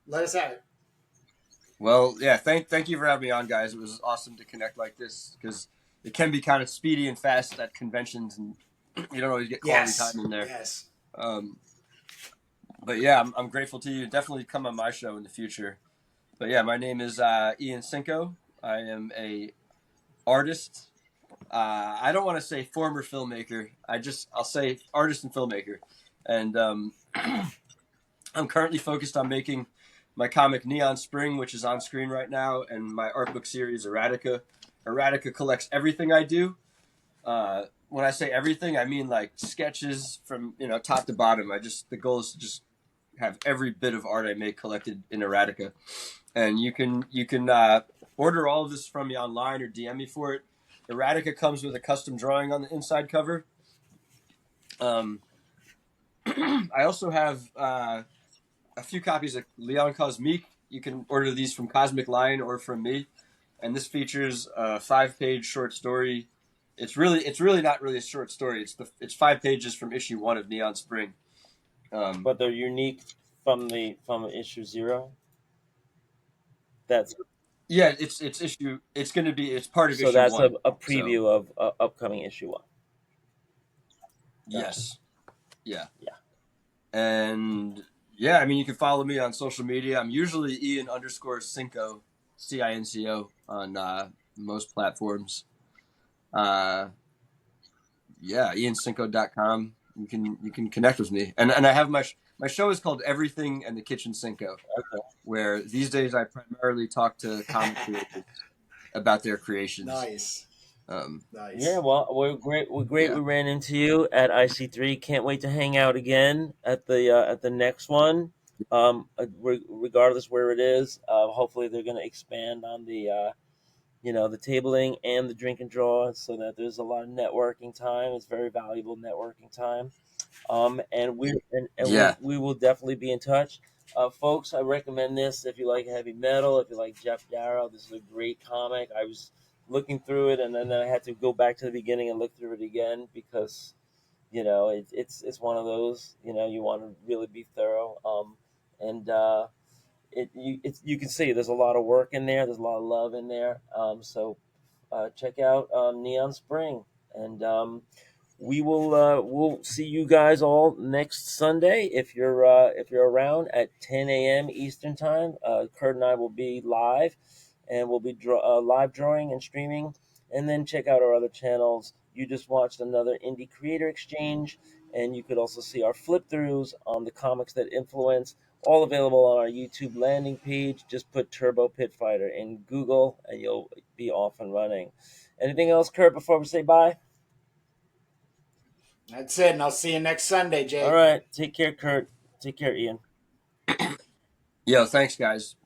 Speaker 1: let us have it.
Speaker 2: Well, yeah, thank you for having me on, guys. It was awesome to connect like this because it can be kind of speedy and fast at conventions, and you don't always get quality time
Speaker 1: Yes,
Speaker 2: in there.
Speaker 1: yes.
Speaker 2: Um, but yeah, I'm grateful to you. Definitely come on my show in the future. But yeah, my name is Ian Cinco. I am a artist. I don't want to say former filmmaker. I'll say artist and filmmaker. And I'm currently focused on making my comic Neon Spring, which is on screen right now, and my art book series Eratica. Eratica collects everything I do. When I say everything, I mean like sketches from top to bottom. The goal is to just have every bit of art I make collected in Eratica, and you can order all of this from me online or DM me for it. Eratica comes with a custom drawing on the inside cover. Um, I also have a few copies of Leon Cosmique. You can order these from Cosmic Lion or from me, and this features a 5-page short story. It's really not really a short story. It's 5 pages from issue 1 of Neon Spring. Um,
Speaker 3: But they're unique from issue 0. That's
Speaker 2: yeah, it's part of issue
Speaker 3: that's a,
Speaker 2: 1.
Speaker 3: a
Speaker 2: So
Speaker 3: preview of upcoming issue 1. Gotcha.
Speaker 2: yes, yeah,
Speaker 3: Yeah.
Speaker 2: and yeah. I mean, you can follow me on social media. I'm usually Ian underscore Cinco, Cinco on most platforms. Uh, yeah, iancinco.com. You can connect with me, and I have my show is called Everything and the Kitchen Cinco,
Speaker 3: Okay.
Speaker 2: where these days I primarily talk to comic creators about their creations.
Speaker 1: Nice,
Speaker 2: Um,
Speaker 3: Yeah,
Speaker 1: nice.
Speaker 3: well, we're great. We're great.
Speaker 2: yeah,
Speaker 3: We ran into you at IC3. Can't wait to hang out again at the next one. Regardless where it is, hopefully they're going to expand on the tabling and the drink and draw, so that there's a lot of networking time. It's very valuable networking time. And
Speaker 2: yeah,
Speaker 3: we will definitely be in touch. Folks, I recommend this if you like heavy metal, if you like Jeff Darrow. This is a great comic. I was looking through it, and then I had to go back to the beginning and look through it again because it's one of those you want to really be thorough. And you can see there's a lot of work in there. There's a lot of love in there. So check out Neon Spring, and we'll see you guys all next Sunday if you're around at 10 a.m. Eastern time. Kurt and I will be live, and we'll be live drawing and streaming. And then check out our other channels. You just watched another Indie Creator Exchange, and you could also see our flip throughs on the comics that influence. All available on our YouTube landing page. Just put Turbo Pit Fighter in Google, and you'll be off and running. Anything else, Kurt, before we say bye?
Speaker 1: That's it, and I'll see you next Sunday,
Speaker 3: All
Speaker 1: Jake.
Speaker 3: right. Take care, Kurt. Take care, Ian.
Speaker 2: yo, thanks guys.